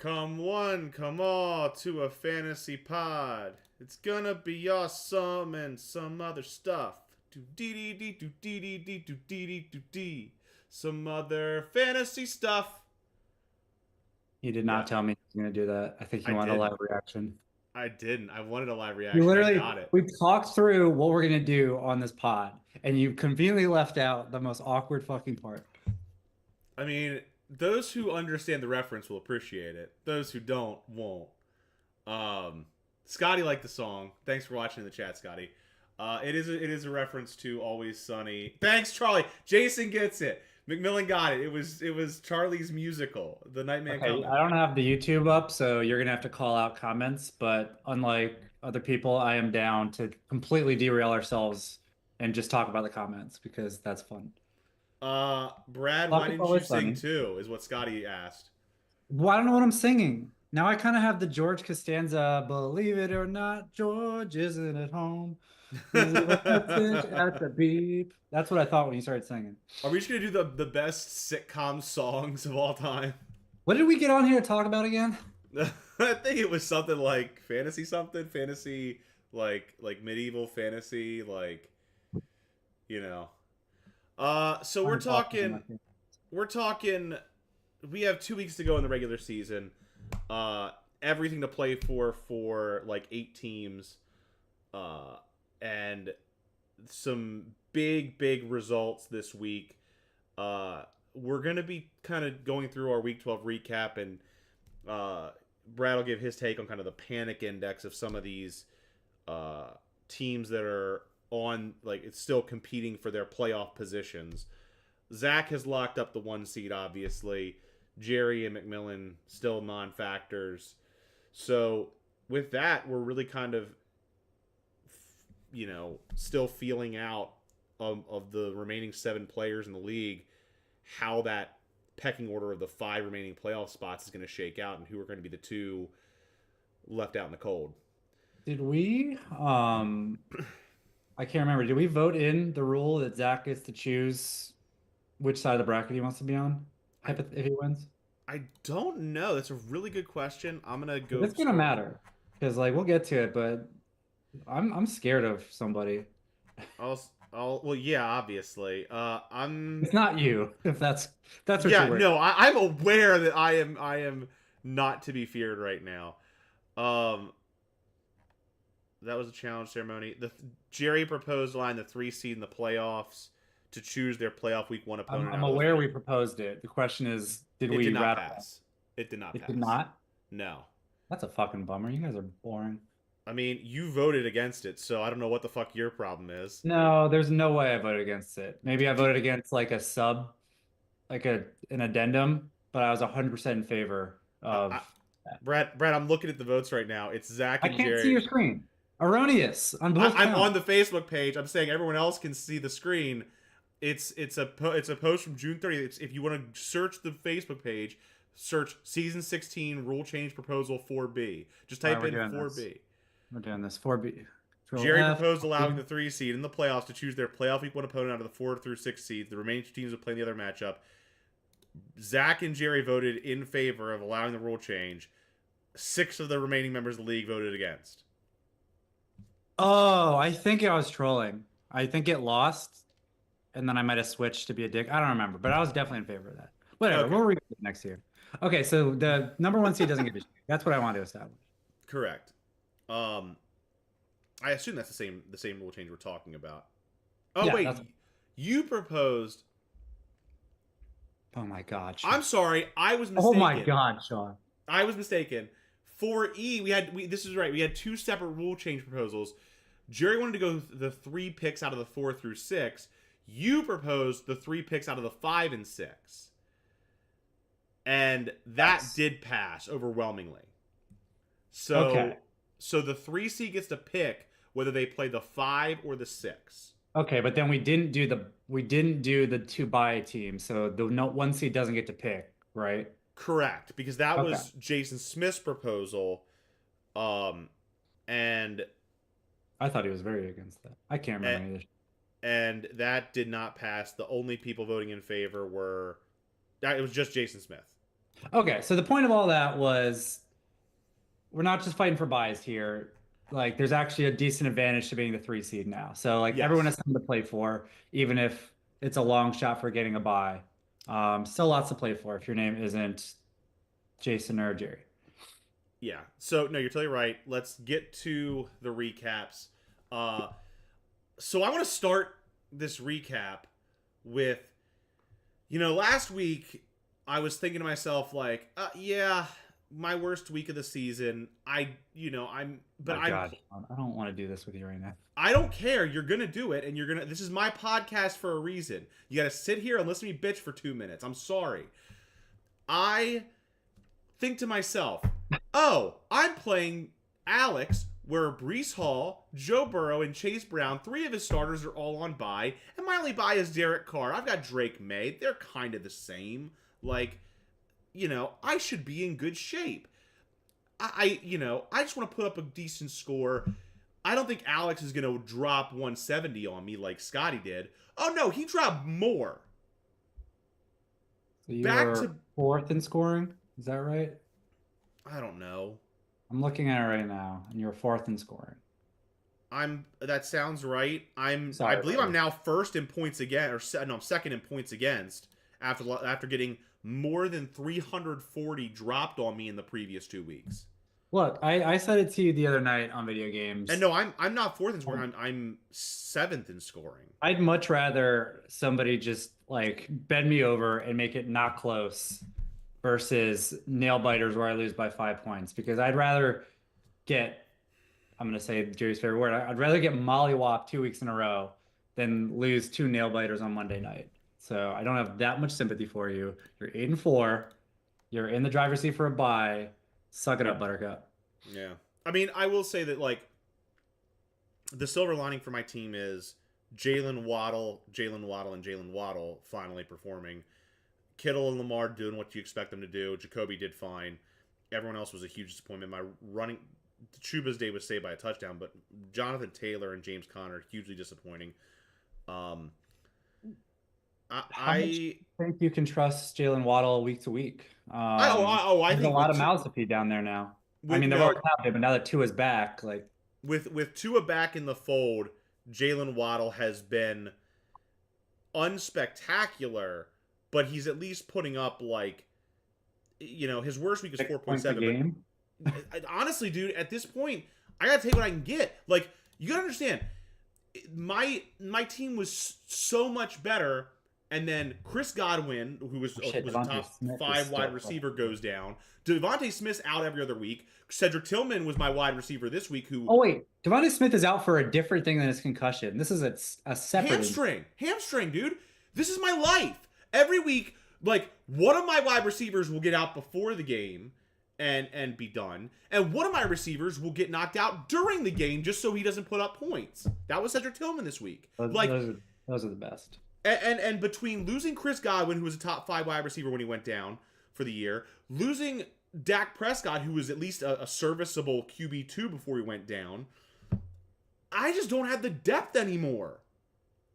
Come one, come all to a fantasy pod. It's gonna be awesome and some other stuff. Do dee dee dee do dee dee dee do dee dee do dee. Some other fantasy stuff. He did Yeah, not tell me he was going to do that. I think he I wanted a live didn't. reaction. I didn't. I wanted a live You reaction. I literally, got it. we talked through what we're going to do on this pod, and you conveniently left out the most awkward fucking part. I mean, those who understand the reference will appreciate it. Those who don't won't. Scotty liked the song. Thanks for watching in the chat, Scotty. It is a reference to Always Sunny. Thanks, Charlie. Jason gets it. McMillan got it. It was Charlie's musical, The Nightman Okay, Cometh. I don't have the YouTube up, so you're going to have to call out comments, but unlike other people, I am down to completely derail ourselves and just talk about the comments because that's fun. Brad, why Talk is didn't you always sing sunny. too? Is what Scotty asked. Well, I don't know what I'm singing. Now I kind of have the George Costanza, believe it or not, George isn't at home. Leave a message at the beep. That's what I thought when you started singing. Are we just gonna do the best sitcom songs of all time? What did we get on here to talk about again? I think it was something, fantasy like medieval fantasy, like you know. So we're I'm talking to my talking friend. we're talking we have 2 weeks to go in the regular season. Everything to play for like 8 teams. And some big results this week. We're gonna be kind of going through our week 12 recap, and Brad will give his take on kind of the panic index of some of these teams that are on, like, it's still competing for their playoff positions. Zach has locked up the 1 seed, obviously. Jerry and McMillan still non-factors. So with that, we're really kind of, still feeling out of the remaining 7 players in the league, how that pecking order of the 5 remaining playoff spots is going to shake out and who are going to be the 2 left out in the cold. Did we, I can't remember. Did we vote in the rule that Zach gets to choose which side of the bracket he wants to be on I if he wins? I don't know. That's a really good question. I'm gonna go It's gonna scroll. matter because like we'll get to it, but I'm scared of somebody. Well, yeah, obviously. I'm It's not you, if that's what you're Yeah, worried. no, I'm aware that I am not to be feared right now. Um, that was a challenge ceremony. Jerry proposed line the 3 seed in the playoffs to choose their playoff week 1 opponent I'm out of the aware we four. proposed it. The question is, did It did we not ratify? pass. It did not It did pass. not. No. That's a fucking bummer. You guys are boring. I mean, you voted against it, so I don't know what the fuck your problem is. No, there's no way I voted against it. Maybe I D- voted against like a sub, like an addendum, but I was 100% in favor I, I, of that. Brad, I'm looking at the votes right now. It's Zach I and can't see your Jerry. screen. Erroneous on both I'm on counts. the Facebook page. I'm saying everyone else can see the screen. It's a post from June 30th. If you want to search the Facebook page, search season 16 rule change proposal 4B. Just All right, type we're in doing this. 4B. We're doing this. 4B. Control Jerry F. proposed allowing the 3 seed in the playoffs to choose their playoff week 1 opponent out of the 4 through 6 seeds. The remaining 2 teams would play in the other matchup. Zach and Jerry voted in favor of allowing the rule change. 6 of the remaining members of the league voted against. Oh, I think I was trolling. I think it lost, and then I might have switched to be a dick. I don't remember, but I was definitely in favor of that. Whatever, Okay, we'll read it next year. Okay, so the number one seed doesn't get a shit. That's what I wanted to establish. correct. Um, I assume that's the same rule change we're talking about. Oh Yeah, wait, that's. you proposed. Oh my God, Sean. I'm sorry, I was Oh my mistaken. God, Sean. I was mistaken. For E, this is right. We had 2 separate rule change proposals. Jerry wanted to go the 3 picks out of the 4 through 6. You proposed the 3 picks out of the 5 and 6, and that Yes. did pass overwhelmingly. So, Okay. so the 3 seed gets to pick whether they play the 5 or the 6. Okay, but then we didn't do the two bye team, so the no one seed doesn't get to pick, right? Correct, because that Okay. was Jason Smith's proposal, um, and I thought he was very against that. I can't remember any of this. and that did not pass. The only people voting in favor were, it was just Jason Smith. Okay, so the point of all that was we're not just fighting for buys here. Like, there's actually a decent advantage to being the 3 seed now. So, like, everyone Yes. has something to play for, even if it's a long shot for getting a buy. Still lots to play for if your name isn't Jason or Jerry. Yeah. So no, you're totally right. Let's get to the recaps. Uh, so I want to start this recap with, last week I was thinking to myself like, yeah, my worst week of the season. My God, I don't want to do this with you right now. I don't care. You're gonna do it, and This is my podcast for a reason. You got to sit here and listen to me bitch for 2 minutes. I'm sorry. I think to myself, oh, I'm playing Alex, where Brees Hall, Joe Burrow, and Chase Brown, three of his starters are all on bye, and my only bye is Derek Carr. I've got Drake May. They're kind of the same. Like, I should be in good shape. I just want to put up a decent score. I don't think Alex is going to drop 170 on me like Scotty did. Oh, no, he dropped more. So Back you're to, fourth in scoring. Is that right? I don't know. I'm looking at it right now, and you're fourth in scoring. That sounds right. I Sorry, believe I'm buddy. now first in points again, no, I'm second in points against after getting more than 340 dropped on me in the previous 2 weeks. Look, I said it to you the other night on video And games. no, I'm not fourth in scoring. I'm seventh in scoring. I'd much rather somebody just like bend me over and make it not close versus nail biters where I lose by 5 points because I'd rather get, I'm going to say Jerry's favorite word, I'd rather get mollywopped 2 weeks in a row than lose two nail biters on Monday night. So I don't have that much sympathy for you. You're 8-4. You're in the driver's seat for a bye. Suck it up, Buttercup. Yeah. I mean, I will say that like the silver lining for my team is Jalen Waddle, and Jalen Waddle finally performing. Kittle and Lamar doing what you expect them to do. Jacoby did fine. Everyone else was a huge disappointment. My running Chuba's day was saved by a touchdown, but Jonathan Taylor and James Conner hugely disappointing. Um, How much do I you think you can trust Jalen Waddle week to week? I There's a think lot of mouths to feed down there now. I with mean, they've no always had it, but now that Tua's back, like with Tua back in the fold, Jalen Waddle has been unspectacular, but he's at least putting up like his worst week is 6 points a 4.7, game. but honestly, dude, at this point, I gotta take what I can get. Like, you gotta understand, my team was so much better, and then Chris Godwin, who was Oh, shit, was a Devontae top Smith is five wide still receiver, goes down. Devontae Smith's out every other week. Cedric Tillman was my wide receiver this week, who Oh wait, Devontae Smith is out for a different thing than his concussion. This is a separate injury. hamstring, dude. This is my life. Every week, like one of my wide receivers will get out before the game and be done, and one of my receivers will get knocked out during the game just so he doesn't put up points. That was Cedric Tillman this week. Those, Like, those are the best. and between losing Chris Godwin, who was a top 5 wide receiver when he went down for the year, losing Dak Prescott, who was at least a serviceable QB2 before he went down, I just don't have the depth anymore.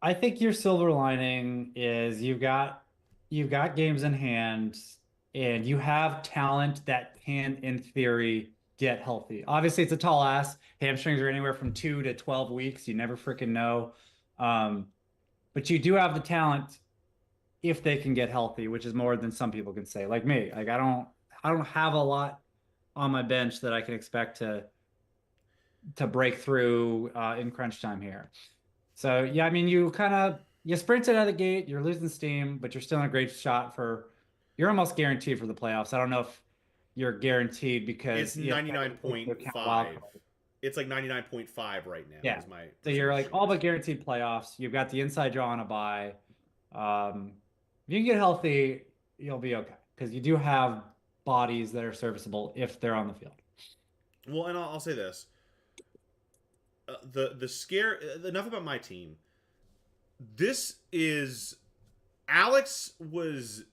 I think your silver lining is you've got games in hand and you have talent that can, in theory, get healthy. Obviously, it's a tall ask. Hamstrings are anywhere from 2 to 12 weeks. You never freaking know. But you do have the talent if they can get healthy, which is more than some people can say. Like me, like I don't have a lot on my bench that I can expect to break through in crunch time here. So yeah, I mean, you sprinted out of the gate, you're losing steam, but you're still in a great shot for. You're almost guaranteed for the playoffs. I don't know if you're guaranteed It's because you have to take into account wild 99.5. card. It's like 99.5 right now Yeah, is my so you're like percentage all chance. but guaranteed playoffs. You've got the inside draw on a bye. If you can get healthy, you'll be okay because you do have bodies that are serviceable if they're on the field. Well, and I'll say this. The scare enough about my team. This is Alex was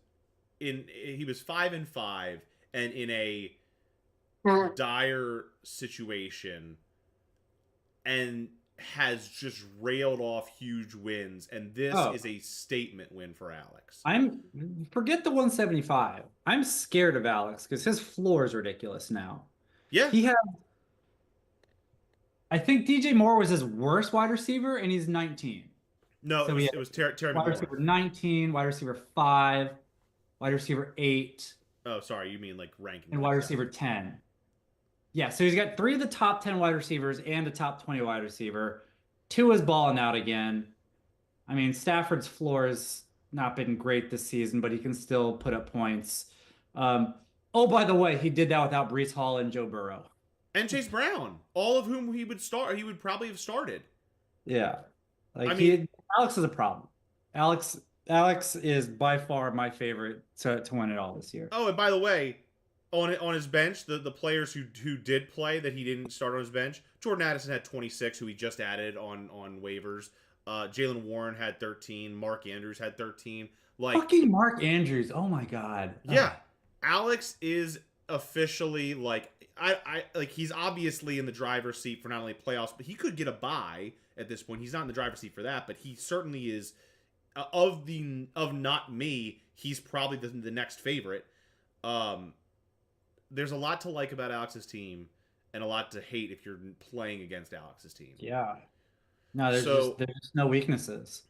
he was 5-5 and in a dire situation, and has just railed off huge wins, and this Oh, is a statement win for Alex. I'm forget the 175. I'm scared of Alex because his floor is ridiculous now. Yeah. He had, I think DJ Moore was his worst wide receiver, and he's 19. No, So he had it was Terry wide McLaurin. receiver 19, wide receiver 5, wide receiver 8, Oh, sorry, you mean like ranking and wide wise, yeah. receiver 10. Yeah, so he's got 3 of the top 10 wide receivers and a top 20 wide receiver. 2 is balling out again. I mean, Stafford's floor has not been great this season, but he can still put up points. Um, oh, by the way, he did that without Brees Hall and Joe Burrow. And Chase Brown, all of whom he would probably have started. Yeah. I Like mean, Alex is a problem. Alex is by far my favorite to win it all this year. oh, and by the way, on his bench, the players who did play that he didn't start on his bench, Jordan Addison had 26, who he just added on waivers. Jalen Warren had 13. Mark Andrews had 13. Like, Fucking Mark Andrews. Oh my God. yeah, Ugh. Alex is officially like I like he's obviously in the driver's seat for not only playoffs, but he could get a bye at this point. He's not in the driver's seat for that, but he certainly is of not me. He's probably the next favorite. There's a lot to like about Alex's team, and a lot to hate if you're playing against Alex's team. Yeah. No, So there's just no weaknesses.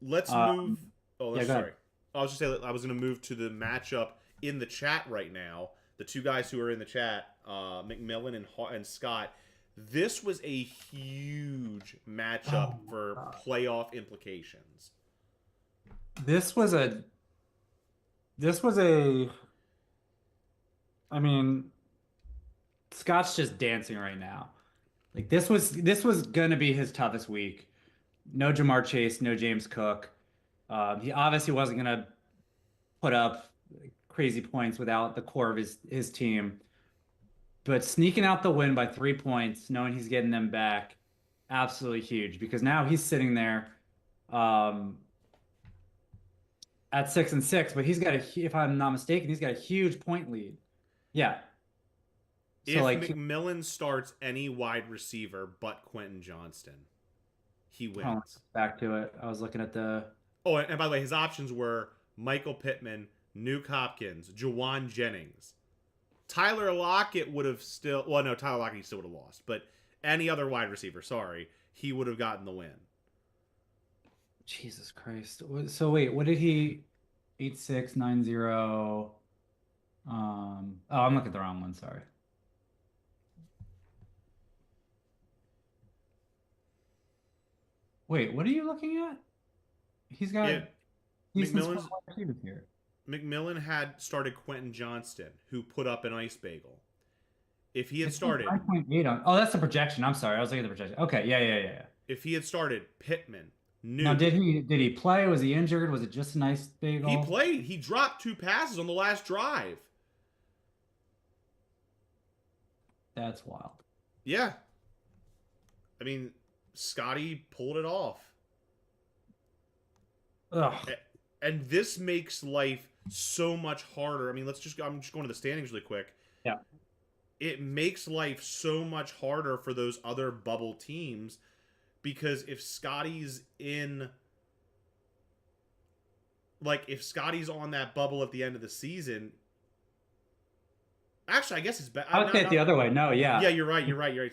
let's move. Um, Oh, yeah, go sorry. ahead. I was just saying I was going to move to the matchup in the chat right now. The two guys who are in the chat, McMillan and Scott. This was a huge matchup Oh my for God. playoff implications. This was a this was a I mean, Scott's just dancing right now. Like this was gonna be his toughest week. No Jamar Chase, no James Cook. He obviously wasn't gonna put up crazy points without the core of his team. But sneaking out the win by 3 points, knowing he's getting them back, absolutely huge because now he's sitting there um, at 6-6, but he's got if I'm not mistaken, he's got a huge point lead. Yeah. So If like, McMillan starts any wide receiver but Quentin Johnston, he hold on, wins. back to it. I was looking at the. Oh, and by the way, his options were Michael Pittman, Nuke Hopkins, Jawan Jennings. Tyler Lockett would have still. Well, no, Tyler Lockett still would have lost. But any other wide receiver, sorry, he would have gotten the win. Jesus Christ. So wait, what did he? 8690. Oh, I'm looking at the wrong one. Sorry. Wait, what are you looking at? He's got Yeah, decent McMillan's wide receivers here. McMillan had started Quentin Johnston, who put up an ice bagel. If he had It says started, 9.8 on. Oh, that's the projection. I'm sorry. I was looking at the projection. Okay, yeah. if he had started Pittman, Now, Nuke, did he play? Was he injured? Was it just a nice he bagel? played. He dropped 2 passes on the last drive. That's wild. Yeah, I mean, Scotty pulled it off. Ugh. And this makes life so much harder. I mean, I'm just going to the standings really quick. Yeah. It makes life so much harder for those other bubble teams because if Scotty's on that bubble at the end of the season, actually, I guess it's better. I would say it the other way. No, yeah. Yeah, you're right.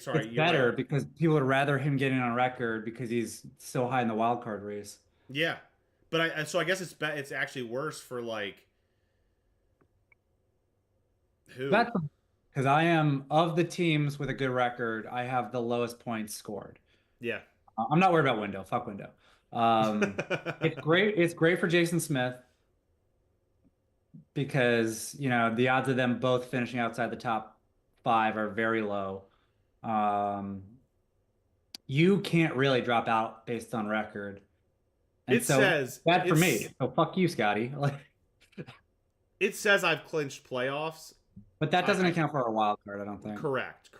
Sorry, It's you're better right. because people would rather him getting on record because he's so high in the wild card race. Yeah, but I guess it's actually worse for like who? That's because I am of the teams with a good record, I have the lowest points scored. Yeah. I'm not worried about window. Fuck window. It's great. It's great for Jason Smith because the odds of them both finishing outside the top 5 are very low. Um, you can't really drop out based on record, and It so says bad for it's me. So fuck you, Scotty. Like, it says I've clinched playoffs. but that doesn't I account for a wild card, I don't think. correct.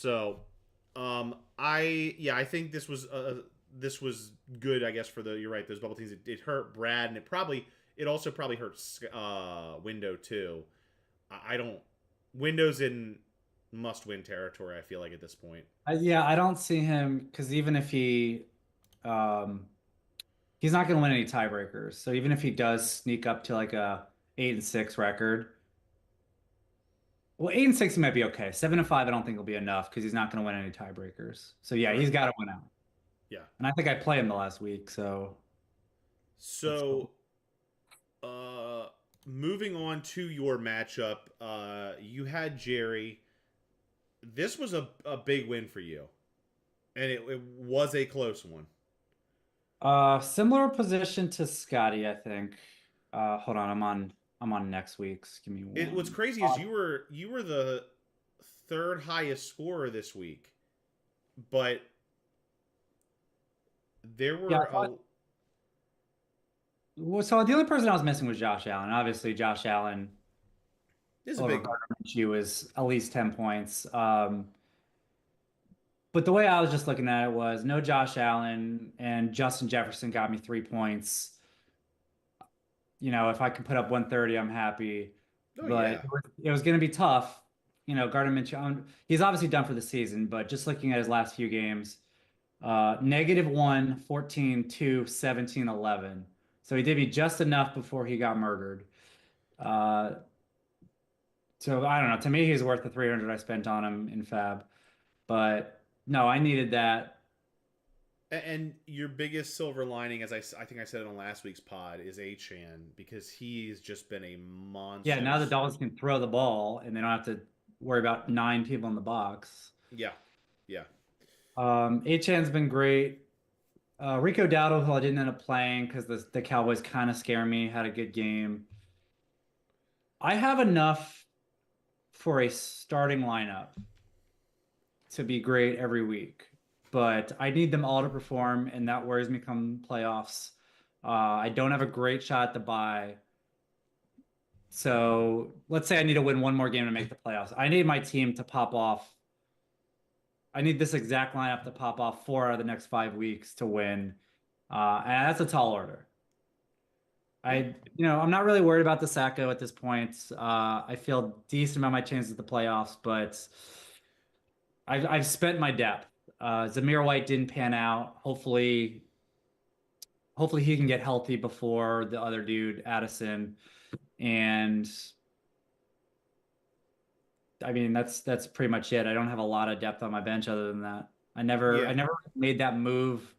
So, I think this was good. I guess for you're right. Those bubble teams, it hurt Brad, and it also probably hurts Window too. I don't Windows in must-win territory. I feel like at this point. Yeah, I don't see him because even if um, he's not going to win any tiebreakers. So even if he does sneak up to like a 8-6 record, well, 8-6 he might be okay. 7-5, I don't think will be enough because he's not going to win any tiebreakers. So yeah, Right. he's got to win out. Yeah. And I think I played him the last week, so let's So, hope. uh, moving on to your matchup, you had Jerry. This was a big win for you, and it was a close one. Similar position to Scotty, I think. Hold on, I'm on next week's. Give me What's one. crazy is you were the third highest scorer this week, but there Yeah, were a well, so the only person I was missing was Josh Allen. Obviously, Josh Allen this is a over big Gardner Minshew was at least 10 points. But the way I was just looking at it was no Josh Allen and Justin Jefferson got me 3 points. If I can put up 130, I'm happy. oh But yeah. it was going to be tough. Gardner Minshew, he's obviously done for the season, but just looking at his last few games, -1, 14, 2, 17, 11. So he did me just enough before he got murdered. Uh, so I don't know. To me, he's worth the 300 I spent on him in Fab. But no, I needed that. And your biggest silver lining, as I think I said it on last week's pod, is Achan because he's just been a Yeah, monster. now the Dolphins can throw the ball and they don't have to worry about 9 people in the box. Yeah, yeah. Achan's been great. Rico Dowdle, who I didn't end up playing because the Cowboys kind of scare me, had a good game. I have enough for a starting lineup to be great every week, but I need them all to perform, and that worries me come playoffs. I don't have a great shot to buy. So let's say I need to win one more game to make the playoffs. I need my team to pop off. I need this exact lineup to pop off 4 out of the next 5 weeks to win. And that's a tall order. Yeah. I'm not really worried about the Sacco at this point. I feel decent about my chances at the playoffs, but I've spent my depth. Zamir White didn't pan out. Hopefully he can get healthy before the other dude, Addison. And I mean that's pretty much it. I don't have a lot of depth on my bench other than that. I Yeah. never made that move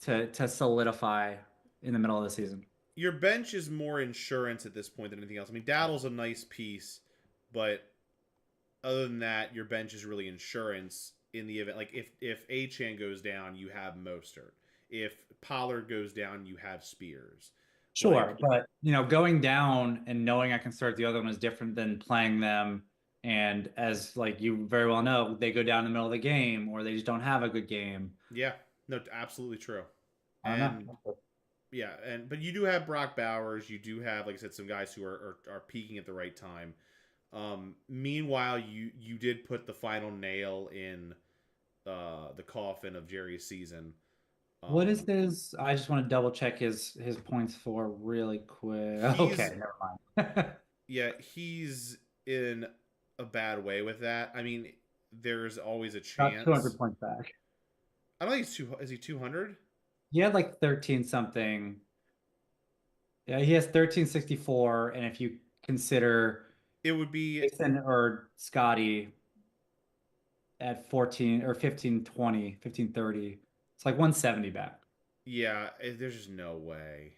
to solidify in the middle of the season. Your bench is more insurance at this point than anything else. I mean, Daddle's a nice piece, but other than that, your bench is really insurance in the event. Like if Achan goes down, you have Mostert. If Pollard goes down, you have Spears. Sure, Like but going down and knowing I can start the other one is different than playing them. And as like you very well know, they go down in the middle of the game or they just don't have a good game. yeah, no, absolutely true. I don't And know. yeah, and but you do have Brock Bowers. You do have, like I said, some guys who are peaking at the right time. Meanwhile, you did put the final nail in the coffin of Jerry's season. What is Um, his? I just want to double check his points for really quick. Okay, he's never mind. yeah, he's in a bad way with that. I mean, there's always a Got chance. 200 points back. I don't think he's too. Is he 200? He had like 13 something. Yeah, he has 1364, and if you consider It would be Jason or Scotty at 14 or 1520, 1530, it's like 170 back. yeah. There's just no way.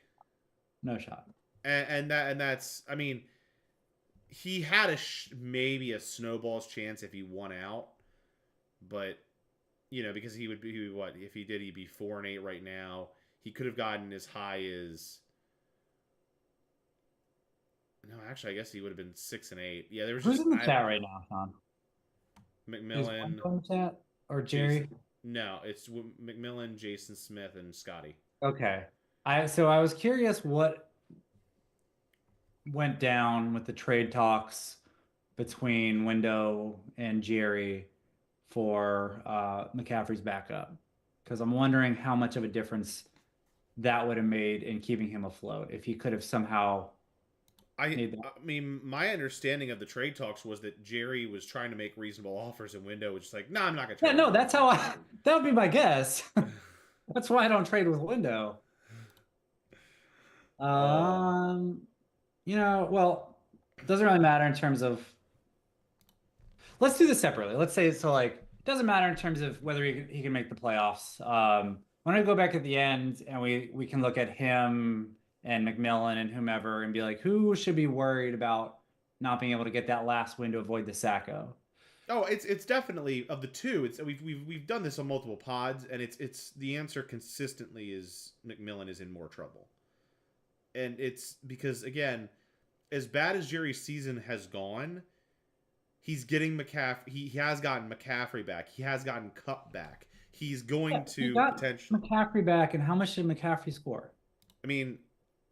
No shot. And that's. I mean, he had maybe a snowball's chance if he won out, but because he would what if he did, he'd be 4-8 right now. He could have gotten as high as no, actually, I guess he would have been 6-8. Yeah, there was Who's just in the chat right now, Sean? Is McMillan, Wendell in the chat or Jerry? Jason. No, it's McMillan, Jason Smith, and Scotty. Okay. I was curious what went down with the trade talks between Window and Jerry for McCaffrey's backup. Because I'm wondering how much of a difference that would have made in keeping him afloat if he could have somehow need that. I mean, my understanding of the trade talks was that Jerry was trying to make reasonable offers, and Window was just like, "No, I'm not gonna Yeah, trade no, him." that's how that would be my guess. That's why I don't trade with window. Uh, Um, well, doesn't really matter in terms of. Let's do this separately. Let's say so like it doesn't matter in terms of whether he can make the playoffs. Why don't we go back at the end and we can look at him and McMillan and whomever and be like, who should be worried about not being able to get that last win to avoid the Sacco? oh, it's definitely of the two. It's we've done this on multiple pods, and it's the answer consistently is McMillan is in more trouble, and it's because again, as bad as Jerry's season has gone, he's getting McCaffrey. He has gotten McCaffrey back. He has gotten Cup back. He's Yeah, going he to got potentially. McCaffrey back, and how much did McCaffrey score? I mean,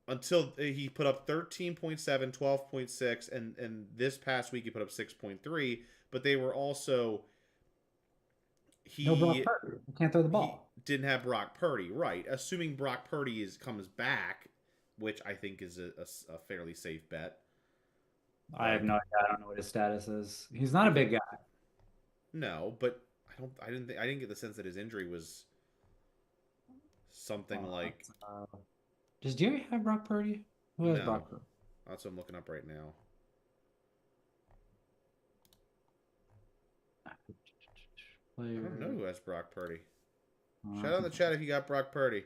until he put up 13.7, 12.6, and this past week he put up 6.3, but they were also No Brock he Purdy. He can't throw the he ball. didn't have Brock Purdy, right? Assuming Brock Purdy comes back, which I think is a fairly safe bet. I have Like no idea. I don't know what his status is. He's not a big guy. no, but I didn't get the sense that his injury was something like Uh, does Jerry have Brock Purdy? Who has no. Brock Purdy? That's what I'm looking up right now. I don't know Player. who has Brock Purdy. Uh, Shout out in the chat if you got Brock Purdy.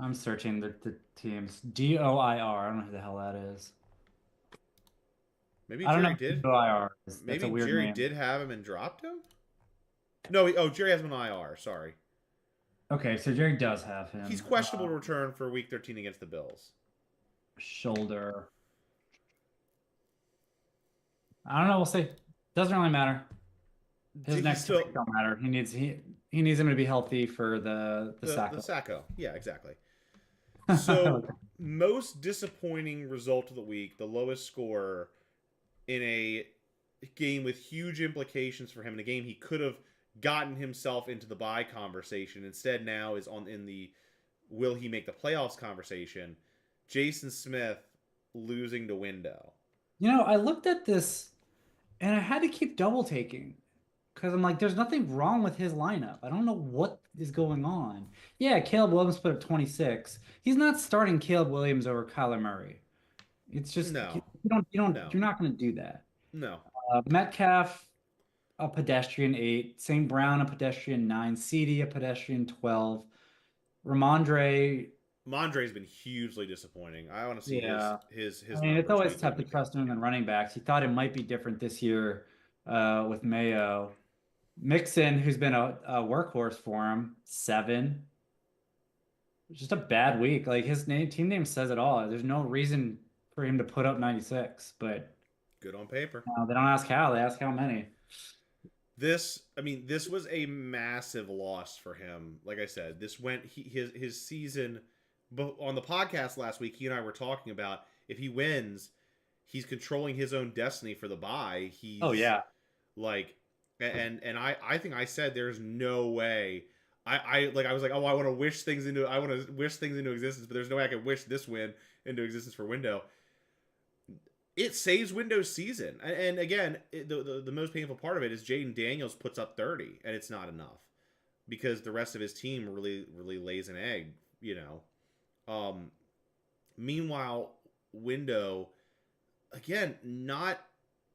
I'm searching the teams. DOIR. I don't know who the hell that is. Maybe I don't know Jerry who did. DOIR is. That's a Maybe weird Jerry name. did have him and dropped him. No, Jerry has him on IR. Sorry, Okay, so Jerry does have he's him. questionable to return for Week 13 against the Bills. Shoulder. I don't know. We'll see. Doesn't really matter. His He's next two still weeks don't matter. He needs him to be healthy for the the Sacco. Sacco. Yeah, exactly. So most disappointing result of the week, the lowest score in a game with huge implications for him in a game he could have gotten himself into the bye conversation. Instead, now is on in the will he make the playoffs conversation. Jason Smith losing to Window. I looked at this and I had to keep double taking because I'm like, there's nothing wrong with his lineup. I don't know what is going on. Yeah, Caleb Williams put up 26. He's not starting Caleb Williams over Kyler Murray. It's just No, you're no, not going to do that. no. Metcalf, a pedestrian 8. St. Brown, a pedestrian 9. CD, a pedestrian 12. Ramondre, Mondre's been hugely disappointing. I want to see yeah. I his mean, it's numbers always week in tough to week out. trust him in running backs. He thought it might be different this year with Mayo. Mixon, who's been a workhorse for him, 7. Just a bad week. Like team name says it all. There's no reason for him to put up 96, but Good on paper. they don't ask how, they ask how many. This was a massive loss for him. Like I said, this went his season. But on the podcast last week, he and I were talking about if he wins, he's controlling his own destiny for the bye. He's Oh yeah. like, and I think I said there's no way. I was like, oh, I want to wish things into existence, but there's no way I can wish this win into existence for Window. It saves Window's season, and again, the most painful part of it is Jaden Daniels puts up 30, and it's not enough because the rest of his team really lays an egg, you know. Meanwhile, Window, again, not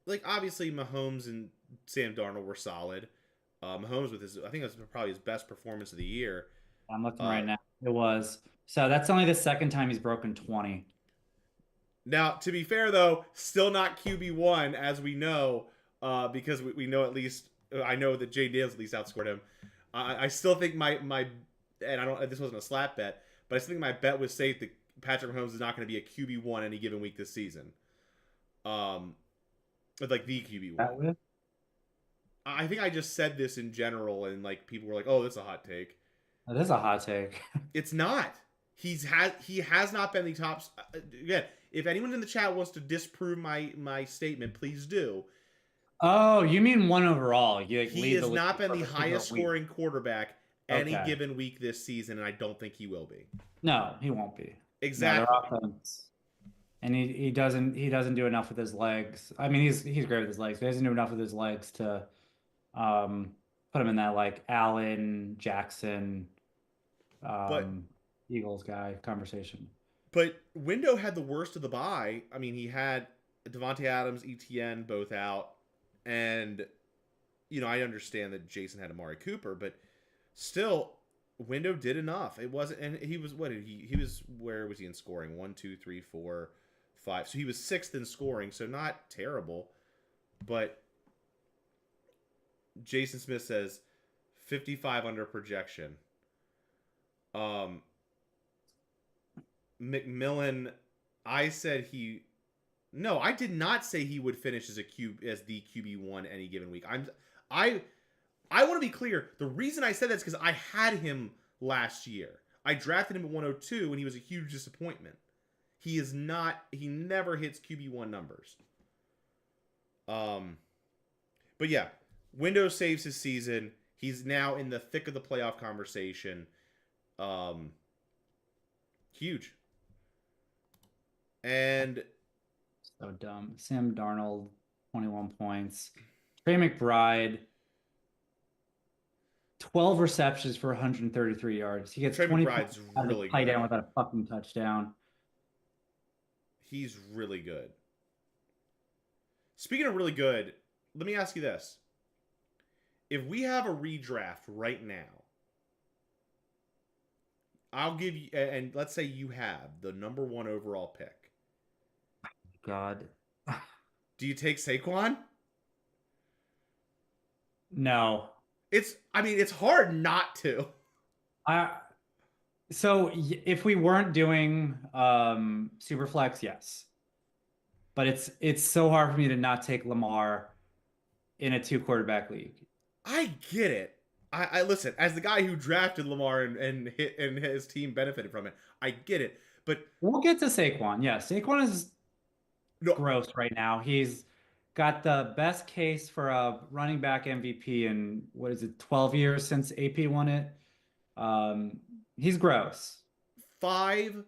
like obviously Mahomes and Sam Darnold were solid. Mahomes with I think that's probably his best performance of the year. I'm looking Uh, right now. It was. So that's only the second time he's broken 20. Now, to be fair though, still not QB1 as we know, because we know at least I know that Jay Daniels at least outscored him. I still think my and I don't this wasn't a slap bet, but I still think my bet was safe that Patrick Mahomes is not going to be a QB1 any given week this season. Like the QB1. I think I just said this in general, and like people were like, "Oh, that's a hot take." That is a hot take. It's not. He has not been the top. Again, if anyone in the chat wants to disprove my statement, please do. Oh, you mean one overall? You like He lead the has league not been for the a particular highest week. scoring quarterback any Okay. given week this season, and I don't think he will be. No, he won't be. No, their Exactly. offense. and he doesn't do enough with his legs. I mean, he's great with his legs, but he doesn't do enough with his legs to um put him in that like Allen Jackson But um Eagles guy conversation. Window had the worst of the bye. I mean, he had Devontae Adams, ETN both out, and I understand that Jason had Amari Cooper, but still, Window did enough. It wasn't, and he was what did he? He was where was he in scoring? One, two, three, four, five. So he was sixth in scoring, so not terrible. But Jason Smith says 55 under projection. Um, McMillan, I said he. No, I did not say he would finish as the QB1 any given week. I I want to be clear. The reason I said that's because I had him last year. I drafted him at 102 and he was a huge disappointment. He is not. He never hits QB1 numbers. Um, but yeah, Windows saves his season. He's now in the thick of the playoff conversation. Um, huge. And So dumb. Sam Darnold, 21 points. Trey McBride, 12 receptions for 133 yards. He gets Trey 20 points McBride's out of really the tight good. end without a fucking touchdown. He's really good. Speaking of really good, let me ask you this. If we have a redraft right now, I'll give you, and let's say you have the number one overall pick. God. Do you take Saquon? No. I mean, it's hard not to. I so if we weren't doing Superflex, yes. But it's so hard for me to not take Lamar in a two quarterback league. I get it. I listen, as the guy who drafted Lamar and his team benefited from it, I get it. But We'll get to Saquon. Yeah, Saquon is no, gross right now. He's got the best case for a running back MVP in what is it, 12 years since AP won it. He's gross. five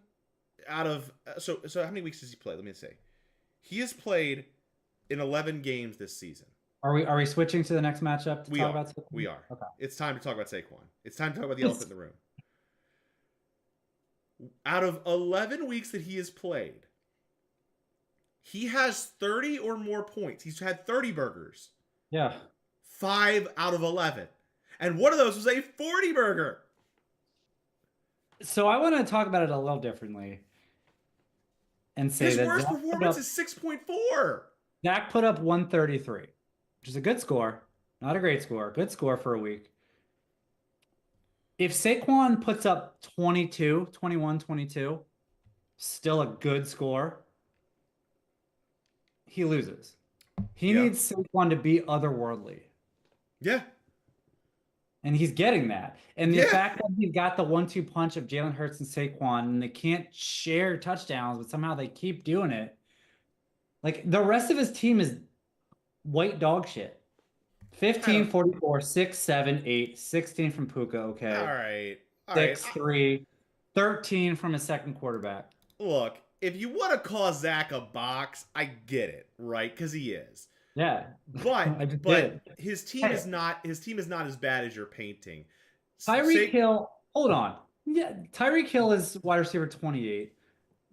out of so how many weeks does he play? Let me say. He has played in 11 games this season. Are we switching to the next matchup to We talk are. about Saquon? We are. Okay. It's time to talk about Saquon. It's time to talk about the elephant in the room. Out of 11 weeks that he has played, he has 30 or more points. He's had 30 burgers. Yeah. 5 out of 11. And one of those was a 40 burger. So I want to talk about it a little differently and say His that worst performance is 6.4. Zach put up 133, which is a good score. Not a great score. Good score for a week. If Saquon puts up 22, 21, 22, still a good score, he loses. He Yeah. needs Saquon to be otherworldly. Yeah. And he's getting that. And the Yeah. fact that he's got the 1-2 punch of Jalen Hurts and Saquon, and they can't share touchdowns, but somehow they keep doing it. Like the rest of his team is white dog shit. 15, 44, 6, 7, 8, 16 from Puka, okay. All right. All 6, right. 3, 13 from his second quarterback. Look, if you want to call Zach a box, I get it, right? Because he is. Yeah. I just But did. his team is not as bad as you're painting. Tyreek Hill, hold on. Yeah, Tyreek Hill is wide receiver 28.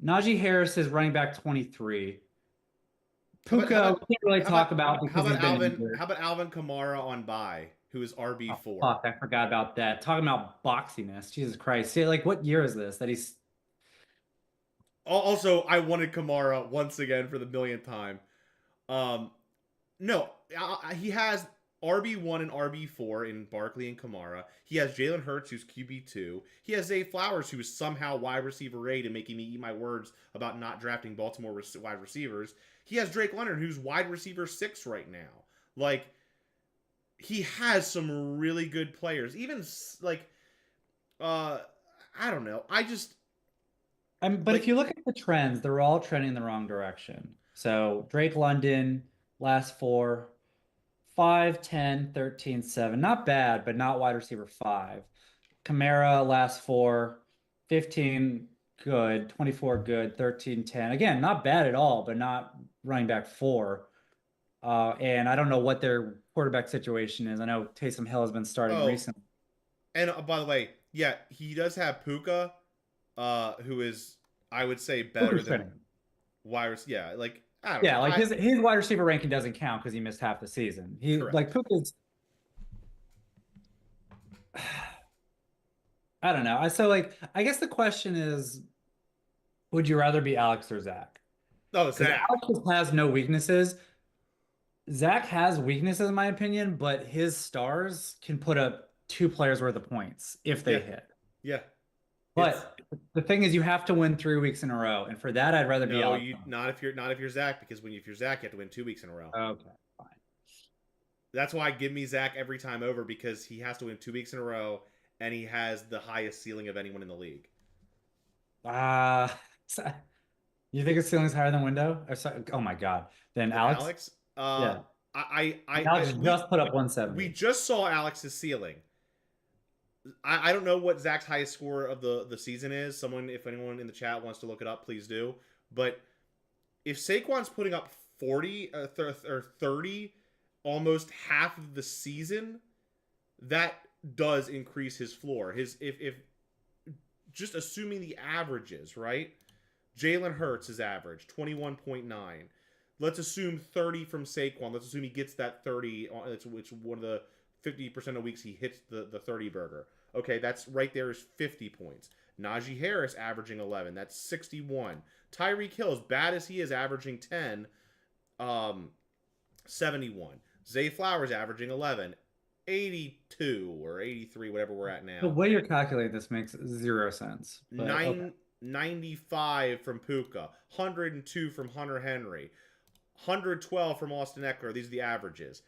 Najee Harris is running back 23. Puka, we can't really talk about because he's been injured. How about Alvin Kamara on bye, who is RB Oh, 4? fuck, I forgot about that. Talking about boxiness. Jesus Christ. See, like, what year is this that he's Also, I wanted Kamara once again for the millionth time. No, he has RB1 and RB4 in Barkley and Kamara. He has Jalen Hurts, who's QB2. He has Zay Flowers, who is somehow wide receiver 8 and making me eat my words about not drafting Baltimore wide receivers. He has Drake Leonard, who's wide receiver 6 right now. Like, he has some really good players. Even, like, I don't know. but like, if you look at the trends, they're all trending in the wrong direction. So Drake London, last four, 5, 10, 13, 7. Not bad, but not wide receiver 5. Kamara, last four, 15, good, 24 good, 13 10. Again, not bad at all, but not running back four. And I don't know what their quarterback situation is. I know Taysom Hill has been starting Oh, recently. and by the way, yeah, he does have Puka, who is I would say better Hooker's than trending. Wires. Yeah, like I don't know. Yeah, like I his wide receiver ranking doesn't count because he missed half the season. He like correct. Puka's I don't know. So like I guess the question is, would you rather be Alex or Zach? Oh, Because Zach. Alex just has no weaknesses. Zach has weaknesses in my opinion, but his stars can put up two players worth of points if they Yeah, hit. yeah. It's But the thing is, you have to win 3 weeks in a row, and for that, I'd rather be no, Alex. you not if you're Zach because if you're Zach, you have to win 2 weeks in a row. Okay, fine. That's why I give me Zach every time over because he has to win 2 weeks in a row and he has the highest ceiling of anyone in the league. Uh, so- you think his ceiling's higher than window? Oh my God. Then Then Alex? Alex, Yeah. I Alex just put up we 170. just saw Alex's ceiling. I don't know what Zach's highest score of the season is. Someone, if anyone in the chat wants to look it up, please do. But if Saquon's putting up 40 or 30 almost half of the season, that does increase his floor. His if just assuming the averages, right? Jalen Hurts is average 21.9. Let's assume 30 from Saquon. Let's assume he gets that 30, which one of the 50% of weeks he hits the 30 burger. Okay, that's right there is 50 points. Najee Harris averaging 11. That's 61. Tyreek Hill, as bad as he is, averaging 10, 71. Zay Flowers averaging 11, 82 or 83, whatever we're at The now. way you're calculating this makes zero sense, but okay. 995 from Puka, 102 from Hunter Henry, 112 from Austin Eckler. These are the averages.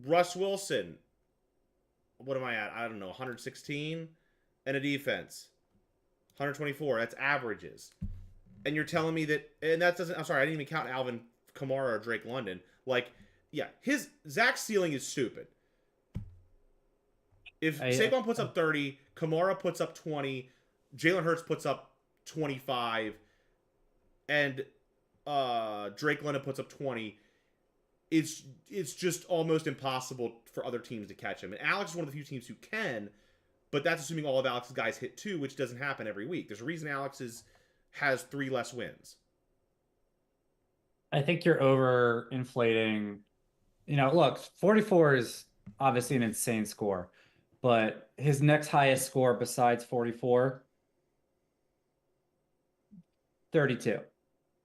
Russ Wilson, what am I at? I don't know, 116, and a defense, 124. That's averages. And you're telling me that, and that doesn't. I'm sorry, I didn't even count Alvin Kamara or Drake London. Like, yeah, his Zach's ceiling is stupid. If I, Saquon puts up 30, Kamara puts up 20, Jalen Hurts puts up 25, and Drake London puts up 20, it's just almost impossible for other teams to catch him. And Alex is one of the few teams who can, but that's assuming all of Alex's guys hit too, which doesn't happen every week. There's a reason has 3 less wins. I think you're over inflating. Look, 44 is obviously an insane score, but his next highest score besides 44, 32.